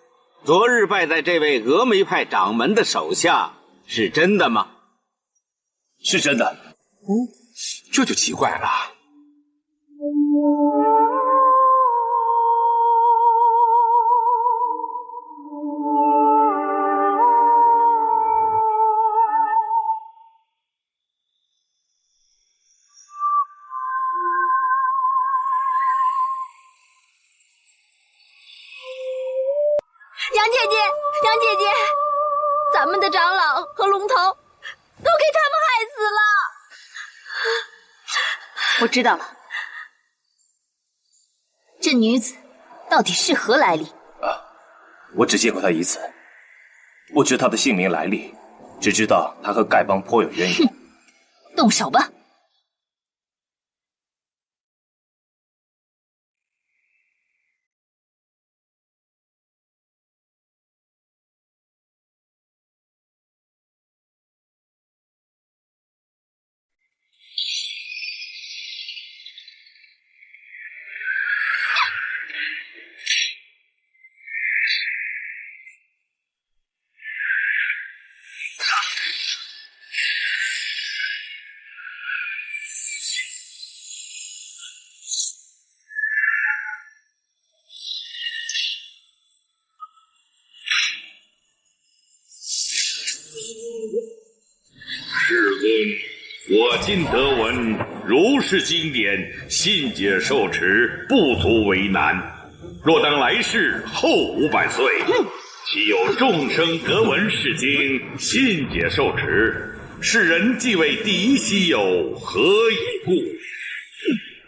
昨日败在这位峨眉派掌门的手下，是真的吗？是真的。这就奇怪了。杨姐姐，咱们的长老和龙头都给他们害死了。我知道了，这女子到底是何来历？我只见过她一次，不知她的姓名来历，只知道她和丐帮颇有渊源。动手吧！世尊，我今得闻如是经典，信解受持，不足为难。若当来世后500岁，岂有众生得闻是经，信解受持？世人既为第一稀有，何以故？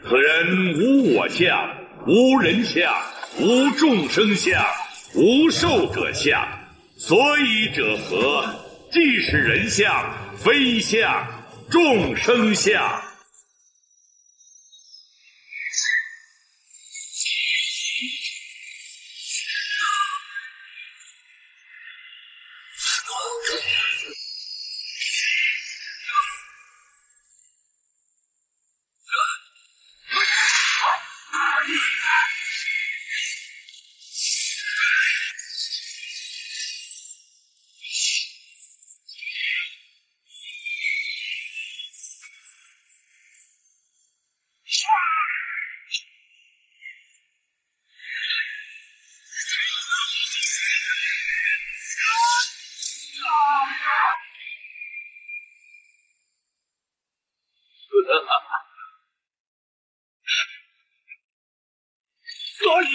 此人无我相，无人相，无众生相，无寿者相，所以者何？既是人相，非相，众生相。所以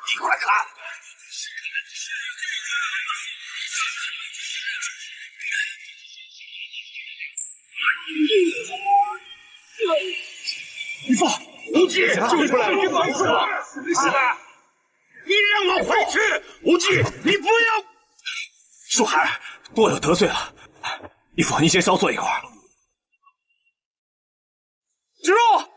你快看！你放无忌救出来了！是吧？你让我回去！无忌，你不要！树海，多有得罪了。义父，你先稍坐一会儿。芷若，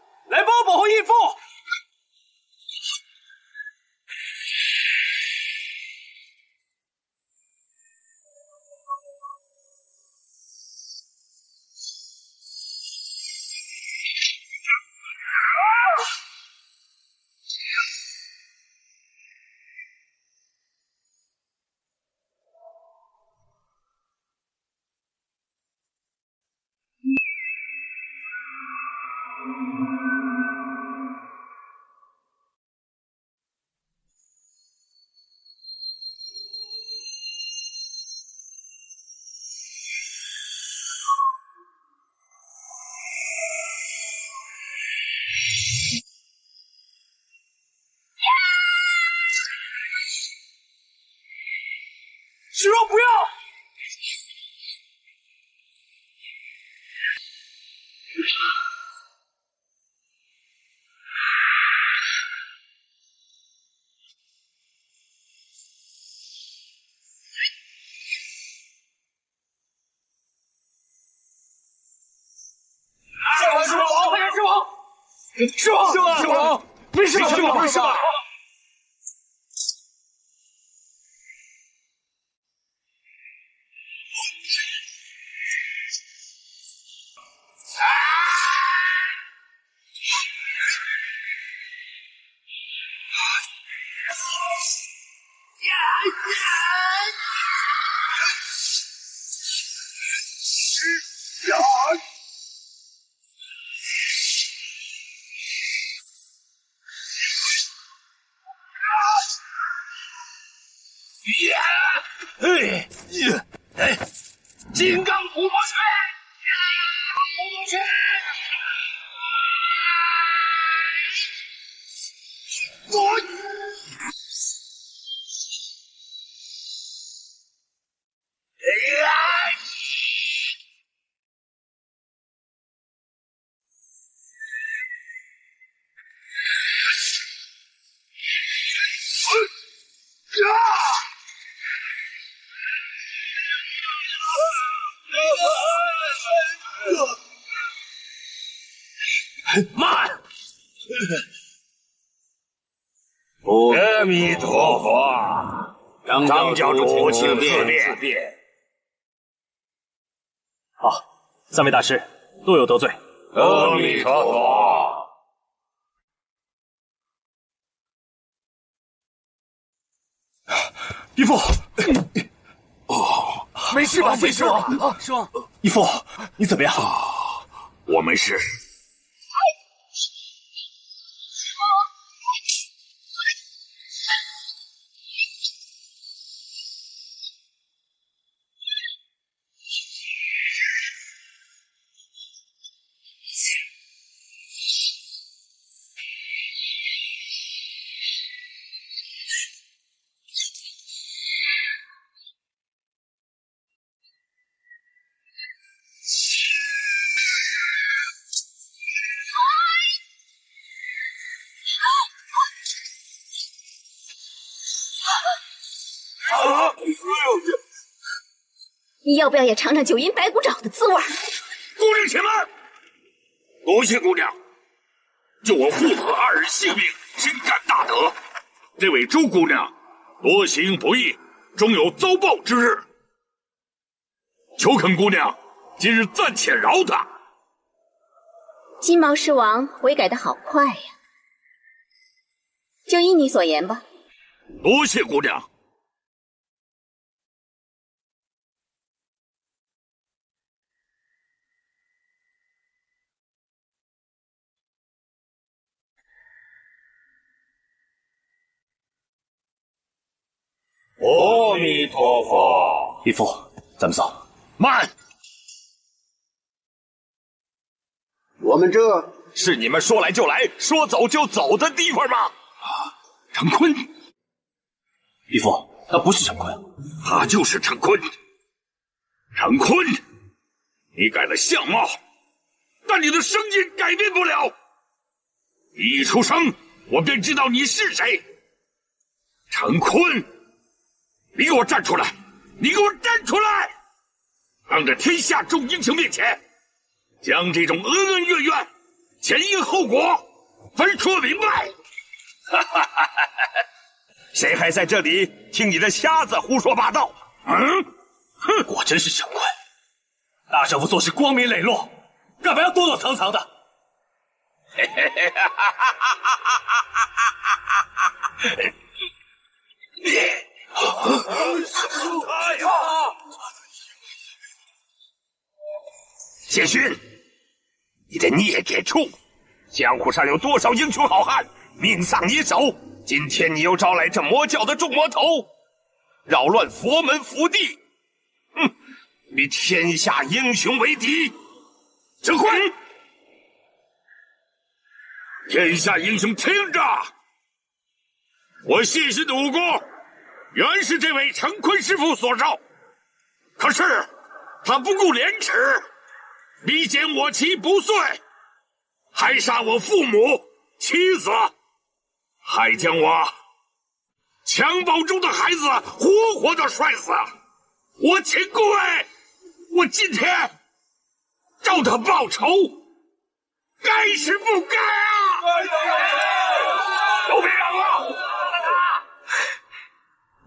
是王，是王，没事吧？没事吧？金刚虎魔拳！慢！阿弥陀佛，张教主请自便。好，三位大师都有得罪。阿弥陀佛。义父，哦，没事吧？没事吧？啊，是吗？义父，你怎么样？我没事。你要不要也尝尝九阴白骨爪的滋味？姑娘且慢！多谢姑娘，救我父子二人性命，深感大德。这位周姑娘多行不义，终有遭报之日。求恳姑娘今日暂且饶他。金毛狮王悔改的好快呀，就依你所言吧。多谢姑娘。阿弥陀佛。义父，咱们走。慢！我们这是你们说来就来、说走就走的地方吗？陈坤，义父，他不是陈坤，他就是陈坤。陈坤，你改了相貌，但你的声音改变不了。你一出生，我便知道你是谁。陈坤，你给我站出来！你给我站出来！当着天下众英雄面前，将这种恩恩怨怨、前因后果分说明白。谁还在这里听你的瞎子胡说八道？哼！果真是陈坤，大丈夫做事光明磊落，干嘛要躲躲藏藏的？谢逊，你的孽孽畜！江湖上有多少英雄好汉命丧你手？今天你又招来这魔教的众魔头，扰乱佛门福地，与天下英雄为敌。陈坤，天下英雄听着，我谢逊的武功原是这位陈坤师傅所授，可是他不顾廉耻，逼奸我妻不遂，还杀我父母妻子，还将我襁褓中的孩子活活的摔死。我秦贵，我今天照他报仇，该是不该啊！都别嚷了！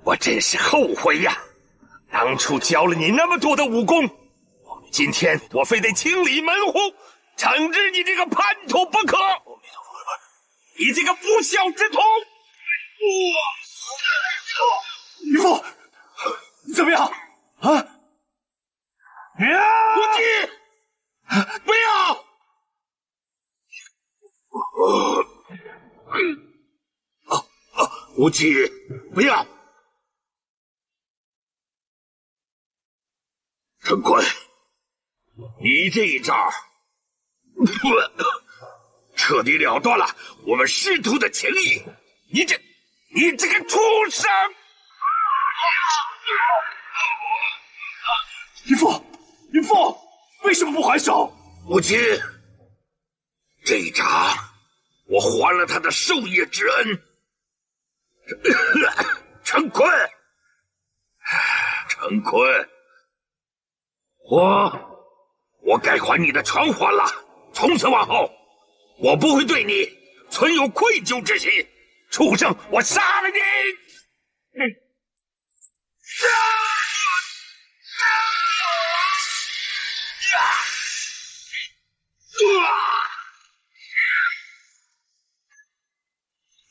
我真是后悔呀！当初教了你那么多的武功，今天我非得清理门户，惩治你这个叛徒不可！你这个不孝之徒！渔夫，你怎么样？啊！无忌，不要！无忌，不要！陈坤，你这一招，彻底了断了我们师徒的情谊！你这个畜生！渔夫，为什么不还手？无忌，这一掌我还了他的授业之恩。陈坤，我该还你的全还了。从此往后，我不会对你存有愧疚之心。畜生，我杀了你！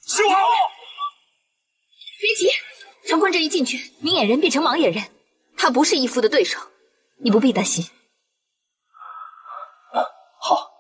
师王，别急，陈坤这一进去，明眼人变成盲眼人，他不是义父的对手，你不必担心。好。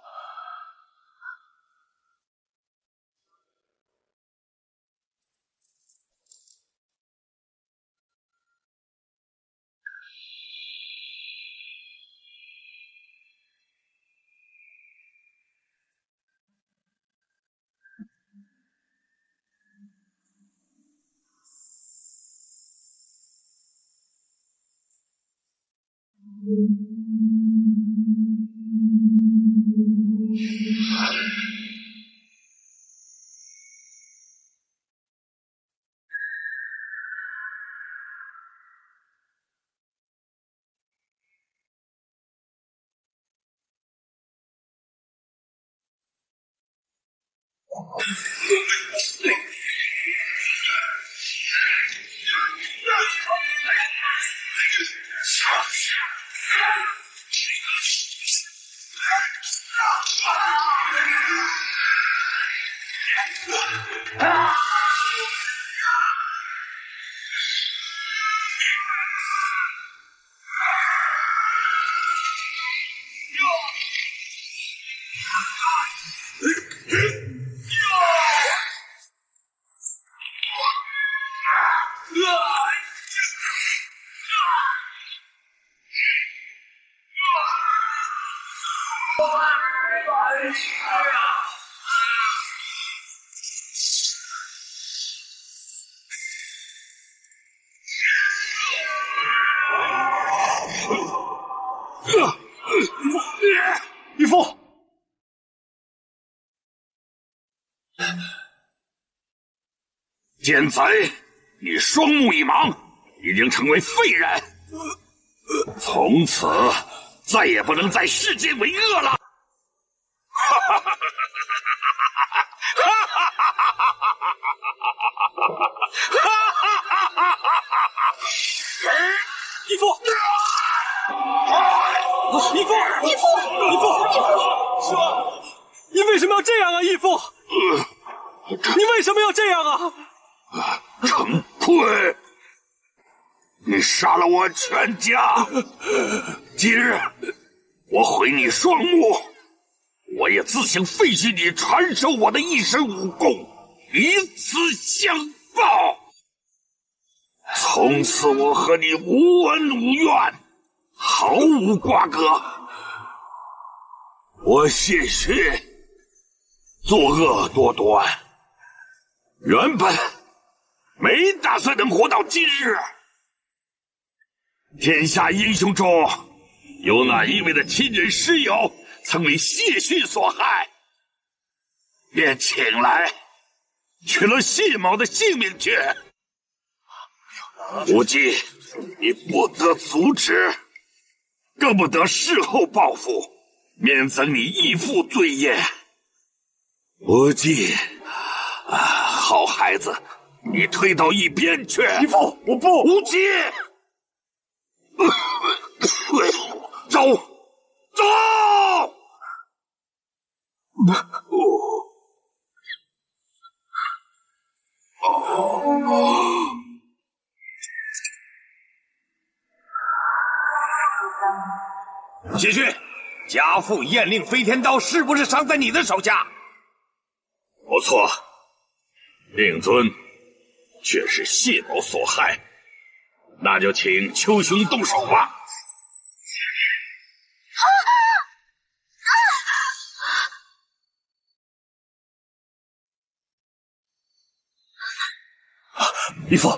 渔夫，奸贼，你双目一盲，已经成为废人，从此再也不能在世间为恶了。义父，师王，你为什么要这样啊？义父，你为什么要这样啊？陈坤，你杀了我全家，今日我毁你双目，我也自行废去你传授我的一身武功，以此相报。从此我和你无恩无怨，毫无瓜葛。我谢逊作恶多端，原本没打算能活到今日。天下英雄中有哪一位的亲人师友曾为谢逊所害，便请来取了谢某的性命去。无忌，你不得阻止，更不得事后报复，免增你义父罪业。无忌，好孩子，你退到一边去。义父，我不。无忌，走，走。谢逊，家父燕令飞天刀是不是伤在你的手下？不错，令尊却是谢某所害，那就请丘兄动手吧。义父，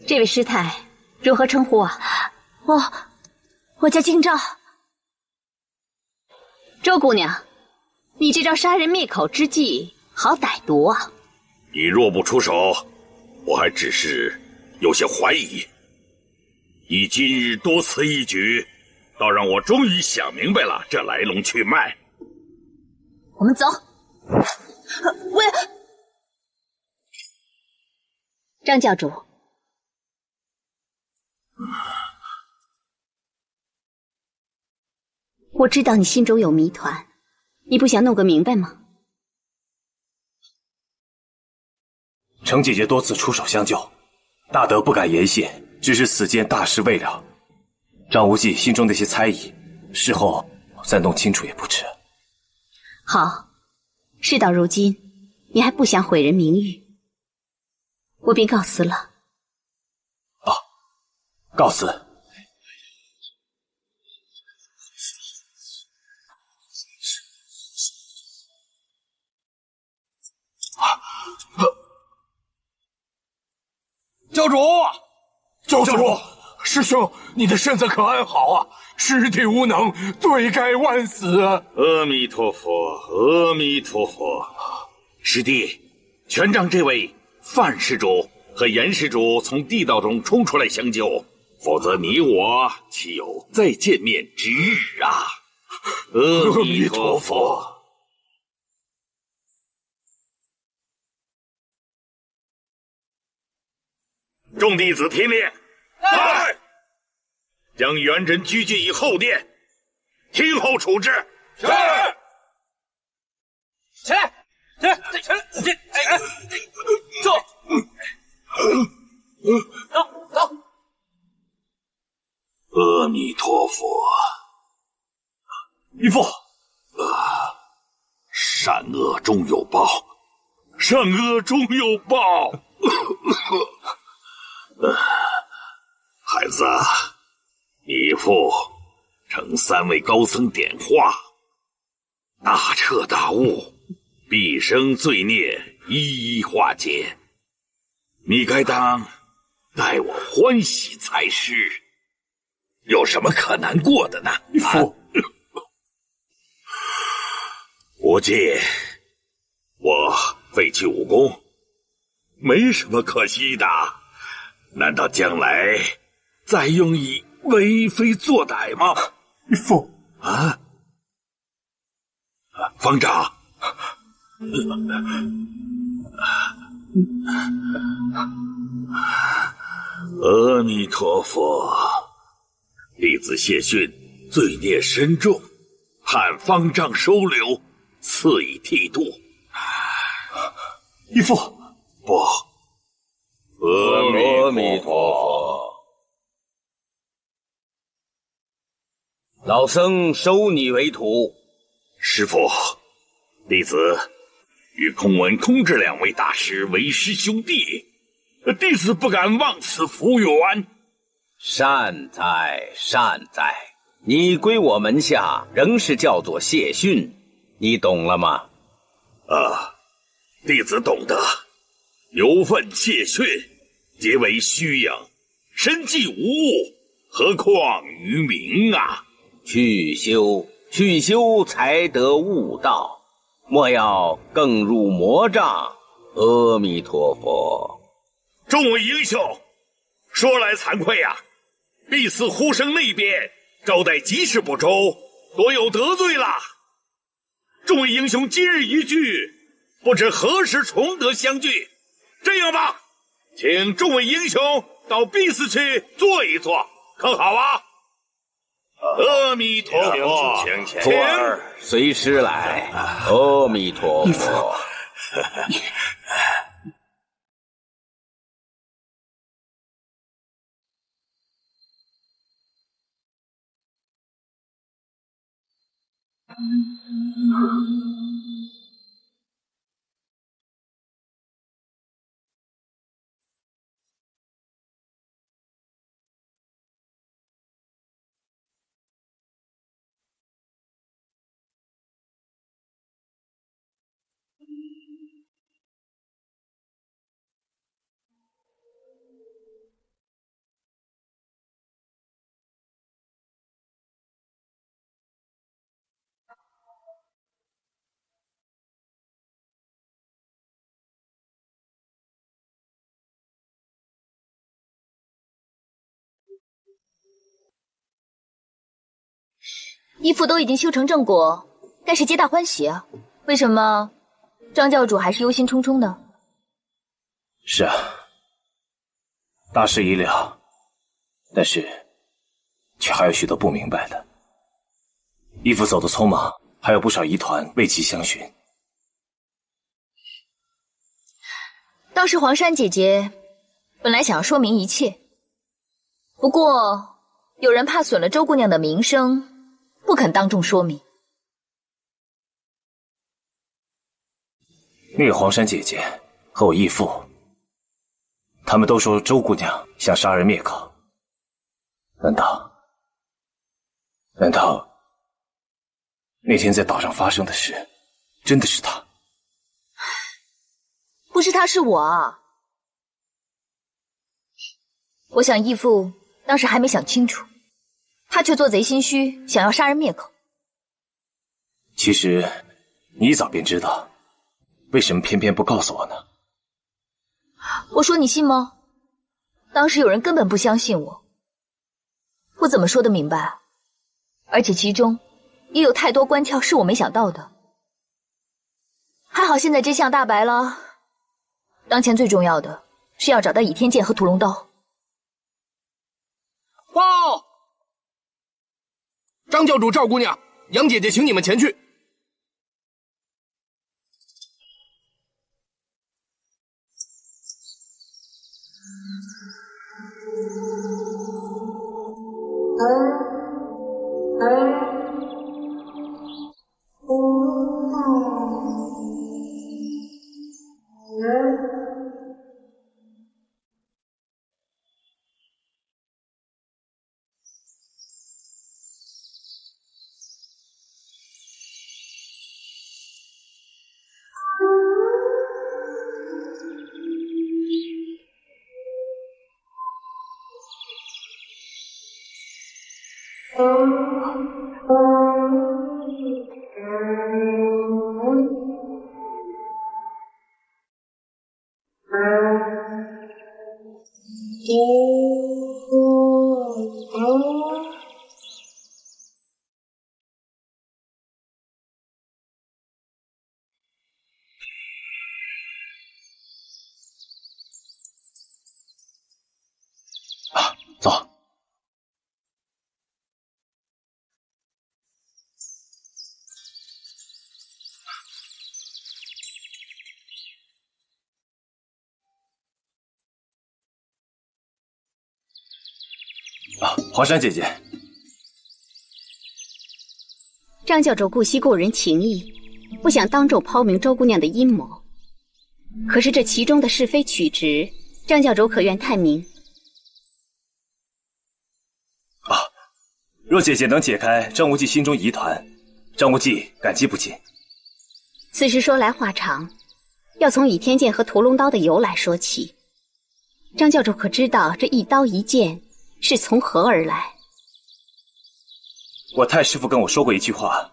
这位师太如何称呼啊？我叫京兆。周姑娘，你这招杀人灭口之计好歹毒啊！你若不出手，我还只是有些怀疑。你今日多此一举，倒让我终于想明白了这来龙去脉。我们走。张教主，我知道你心中有谜团，你不想弄个明白吗？程姐姐多次出手相救，大德不敢言谢，只是此间大事未了。张无忌心中那些猜疑，事后再弄清楚也不迟。好，事到如今，你还不想毁人名誉，我便告辞了。告辞。教主，教主，师兄，你的身子可安好啊？师弟无能，罪该万死。阿弥陀佛，阿弥陀佛。师弟，全仗这位范施主和严施主从地道中冲出来相救，否则你我岂有再见面之日啊？阿弥陀佛。众弟子听令，来，将元真拘禁于后殿，听候处置。是。起来，起来，坐。走。阿弥陀佛。义父，善恶终有报，善恶终有报。孩子，你父承3位高僧点化，大彻大悟，毕生罪孽一一化解，你该当待我欢喜才是，有什么可难过的呢？父，无忌，我废去武功，没什么可惜的。难道将来再用以为非作歹吗？父方丈，阿弥陀佛，弟子谢逊罪孽深重，盼方丈收留，赐以剃度。义父，不。阿弥陀佛，老僧收你为徒。师父，弟子与空文、空智2位大师为师兄弟，弟子不敢忘此福缘。善哉善哉，你归我门下，仍是叫做谢逊，你懂了吗？弟子懂得。有份谢逊，皆为虚应，身既无物，何况于民啊？去修才得悟道，莫要更入魔障。阿弥陀佛。众位英雄，说来惭愧呀，弟子呼声那边招待极是不周，多有得罪了。众位英雄今日一聚，不知何时重得相聚。这样吧，请众位英雄到敝寺去坐一坐，可好啊？阿弥陀佛，请徒儿随师来。阿弥陀佛。义父都已经修成正果，该是皆大欢喜啊。为什么张教主还是忧心忡忡的？是啊，大事已了，但是却还有许多不明白的。义父走得匆忙，还有不少疑团为其相寻。当时黄山姐姐本来想要说明一切，不过有人怕损了周姑娘的名声，不肯当众说明。那个黄山姐姐和我义父，他们都说周姑娘想杀人灭口。难道那天在岛上发生的事真的是她？不是她是我啊！我想义父当时还没想清楚，他却做贼心虚，想要杀人灭口。其实你早便知道，为什么偏偏不告诉我呢？我说你信吗？当时有人根本不相信我，我怎么说得明白？而且其中也有太多关窍是我没想到的。还好现在真相大白了，当前最重要的是要找到倚天剑和屠龙刀。报！张教主、赵姑娘、杨姐姐，请你们前去。走。华山姐姐，张教主顾惜故人情谊，不想当众抛明周姑娘的阴谋。可是这其中的是非曲直，张教主可愿探明？若姐姐能解开张无忌心中疑团，张无忌感激不尽。此事说来话长，要从倚天剑和屠龙刀的由来说起。张教主可知道这一刀一剑是从何而来？我太师父跟我说过一句话：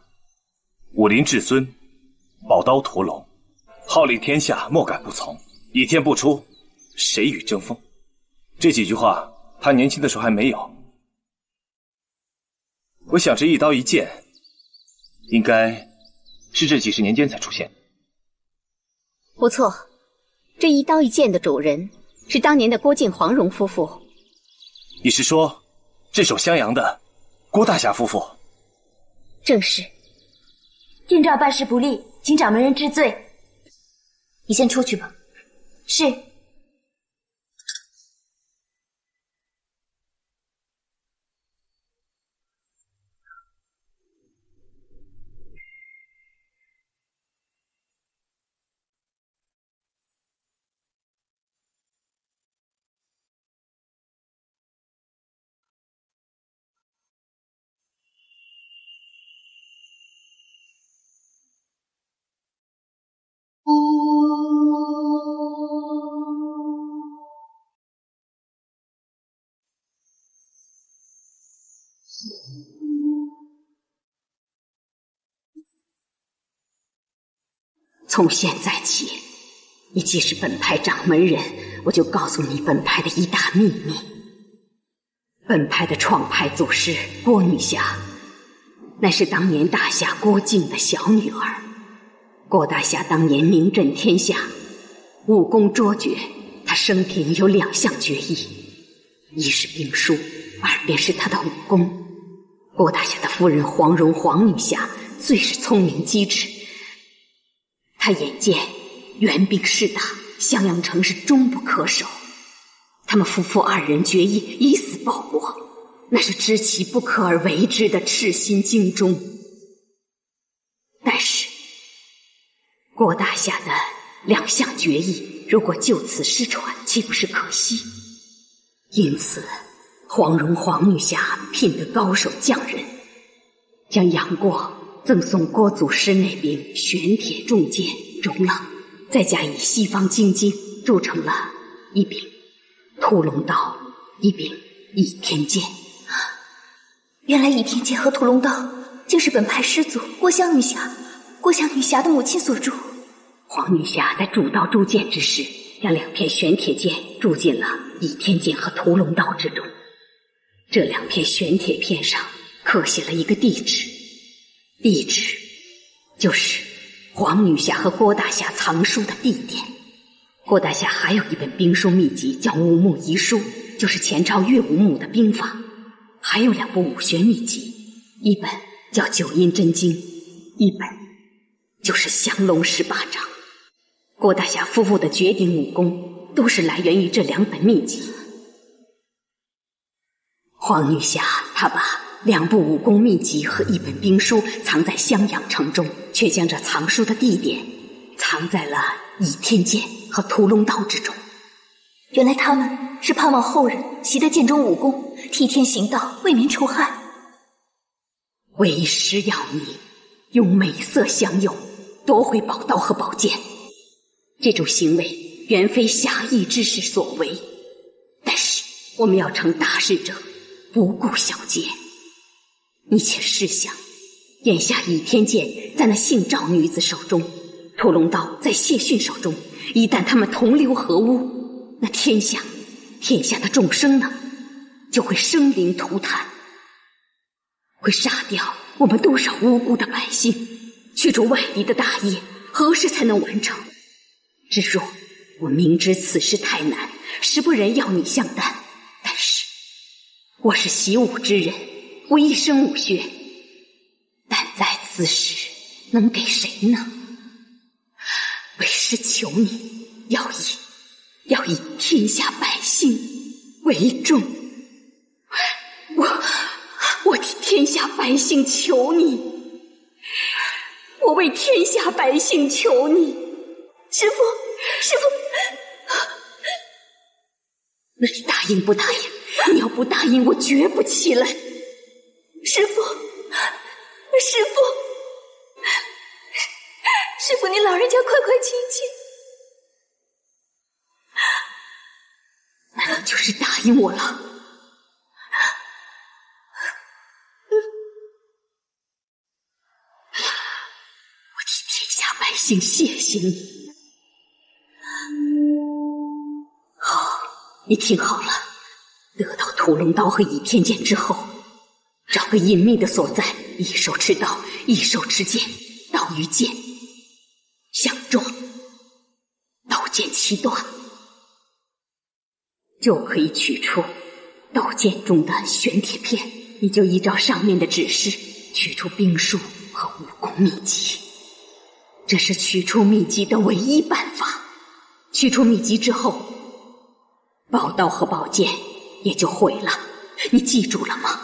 武林至尊，宝刀屠龙，号令天下，莫敢不从。倚天不出，谁与争锋？这几句话他年轻的时候还没有。我想这一刀一剑应该是这几十年间才出现。不错，这一刀一剑的主人是当年的郭靖、黄蓉夫妇。你是说，镇守襄阳的郭大侠夫妇？正是。店长办事不力，请掌门人治罪。你先出去吧。是。从现在起，你既是本派掌门人，我就告诉你本派的一大秘密。本派的创派祖师郭女侠，乃是当年大侠郭靖的小女儿。郭大侠当年名震天下，武功卓绝，他生平有2项绝艺，一是兵书，二便是他的武功。郭大侠的夫人黄蓉黄女侠最是聪明机智，他眼见援兵势大，襄阳城是终不可守，他们夫妇2人决意以死报国，那是知其不可而为之的赤心精忠。但是郭大侠的2项绝艺如果就此失传，岂不是可惜？因此黄蓉黄女侠聘得高手匠人，将杨过赠送郭祖师那柄玄铁重剑熔了，再加以西方精金铸成了一柄屠龙刀，一柄倚天剑。原来倚天剑和屠龙刀竟是本派师祖郭襄女侠的母亲所铸。黄女侠在铸刀铸剑之时，将2片玄铁剑铸进了倚天剑和屠龙刀之中。这2片玄铁片上刻写了一个地址，地址就是黄女侠和郭大侠藏书的地点。郭大侠还有一本兵书秘籍叫武穆遗书，就是前朝岳武穆的兵法，还有2部武学秘籍，一本叫九阴真经，一本就是降龙18掌。郭大侠夫妇的绝顶武功都是来源于这2本秘籍。黄女侠她把2部武功秘籍和1本兵书藏在襄阳城中，却将这藏书的地点藏在了倚天剑和屠龙刀之中。原来他们是盼望后人习得剑中武功，替天行道，为民除害。为师要你用美色相诱，夺回宝刀和宝剑。这种行为原非侠义之士所为，但是我们要成大事者，不顾小节。你且试想，眼下倚天剑在那姓赵女子手中，屠龙刀在谢逊手中，一旦他们同流合污，那天下的众生呢，就会生灵涂炭，会杀掉我们多少无辜的百姓，驱逐外敌的大业何时才能完成？只若我明知此事太难，实不忍要你相担，但是我是习武之人，我一生武学，但在此时能给谁呢？为师求你，要以天下百姓为重。我替天下百姓求你，我为天下百姓求你。师父，那你答应不答应？你要不答应，我绝不起来。师父，你老人家快快请起。难道就是答应我了？我替天下百姓谢谢你。好，你听好了，得到屠龙刀和倚天剑之后，找个隐秘的所在，一手持刀，一手持剑，刀与剑相撞，刀剑齐断，就可以取出刀剑中的玄铁片。你就依照上面的指示取出兵书和武功秘籍，这是取出秘籍的唯一办法。取出秘籍之后，宝刀和宝剑也就毁了，你记住了吗？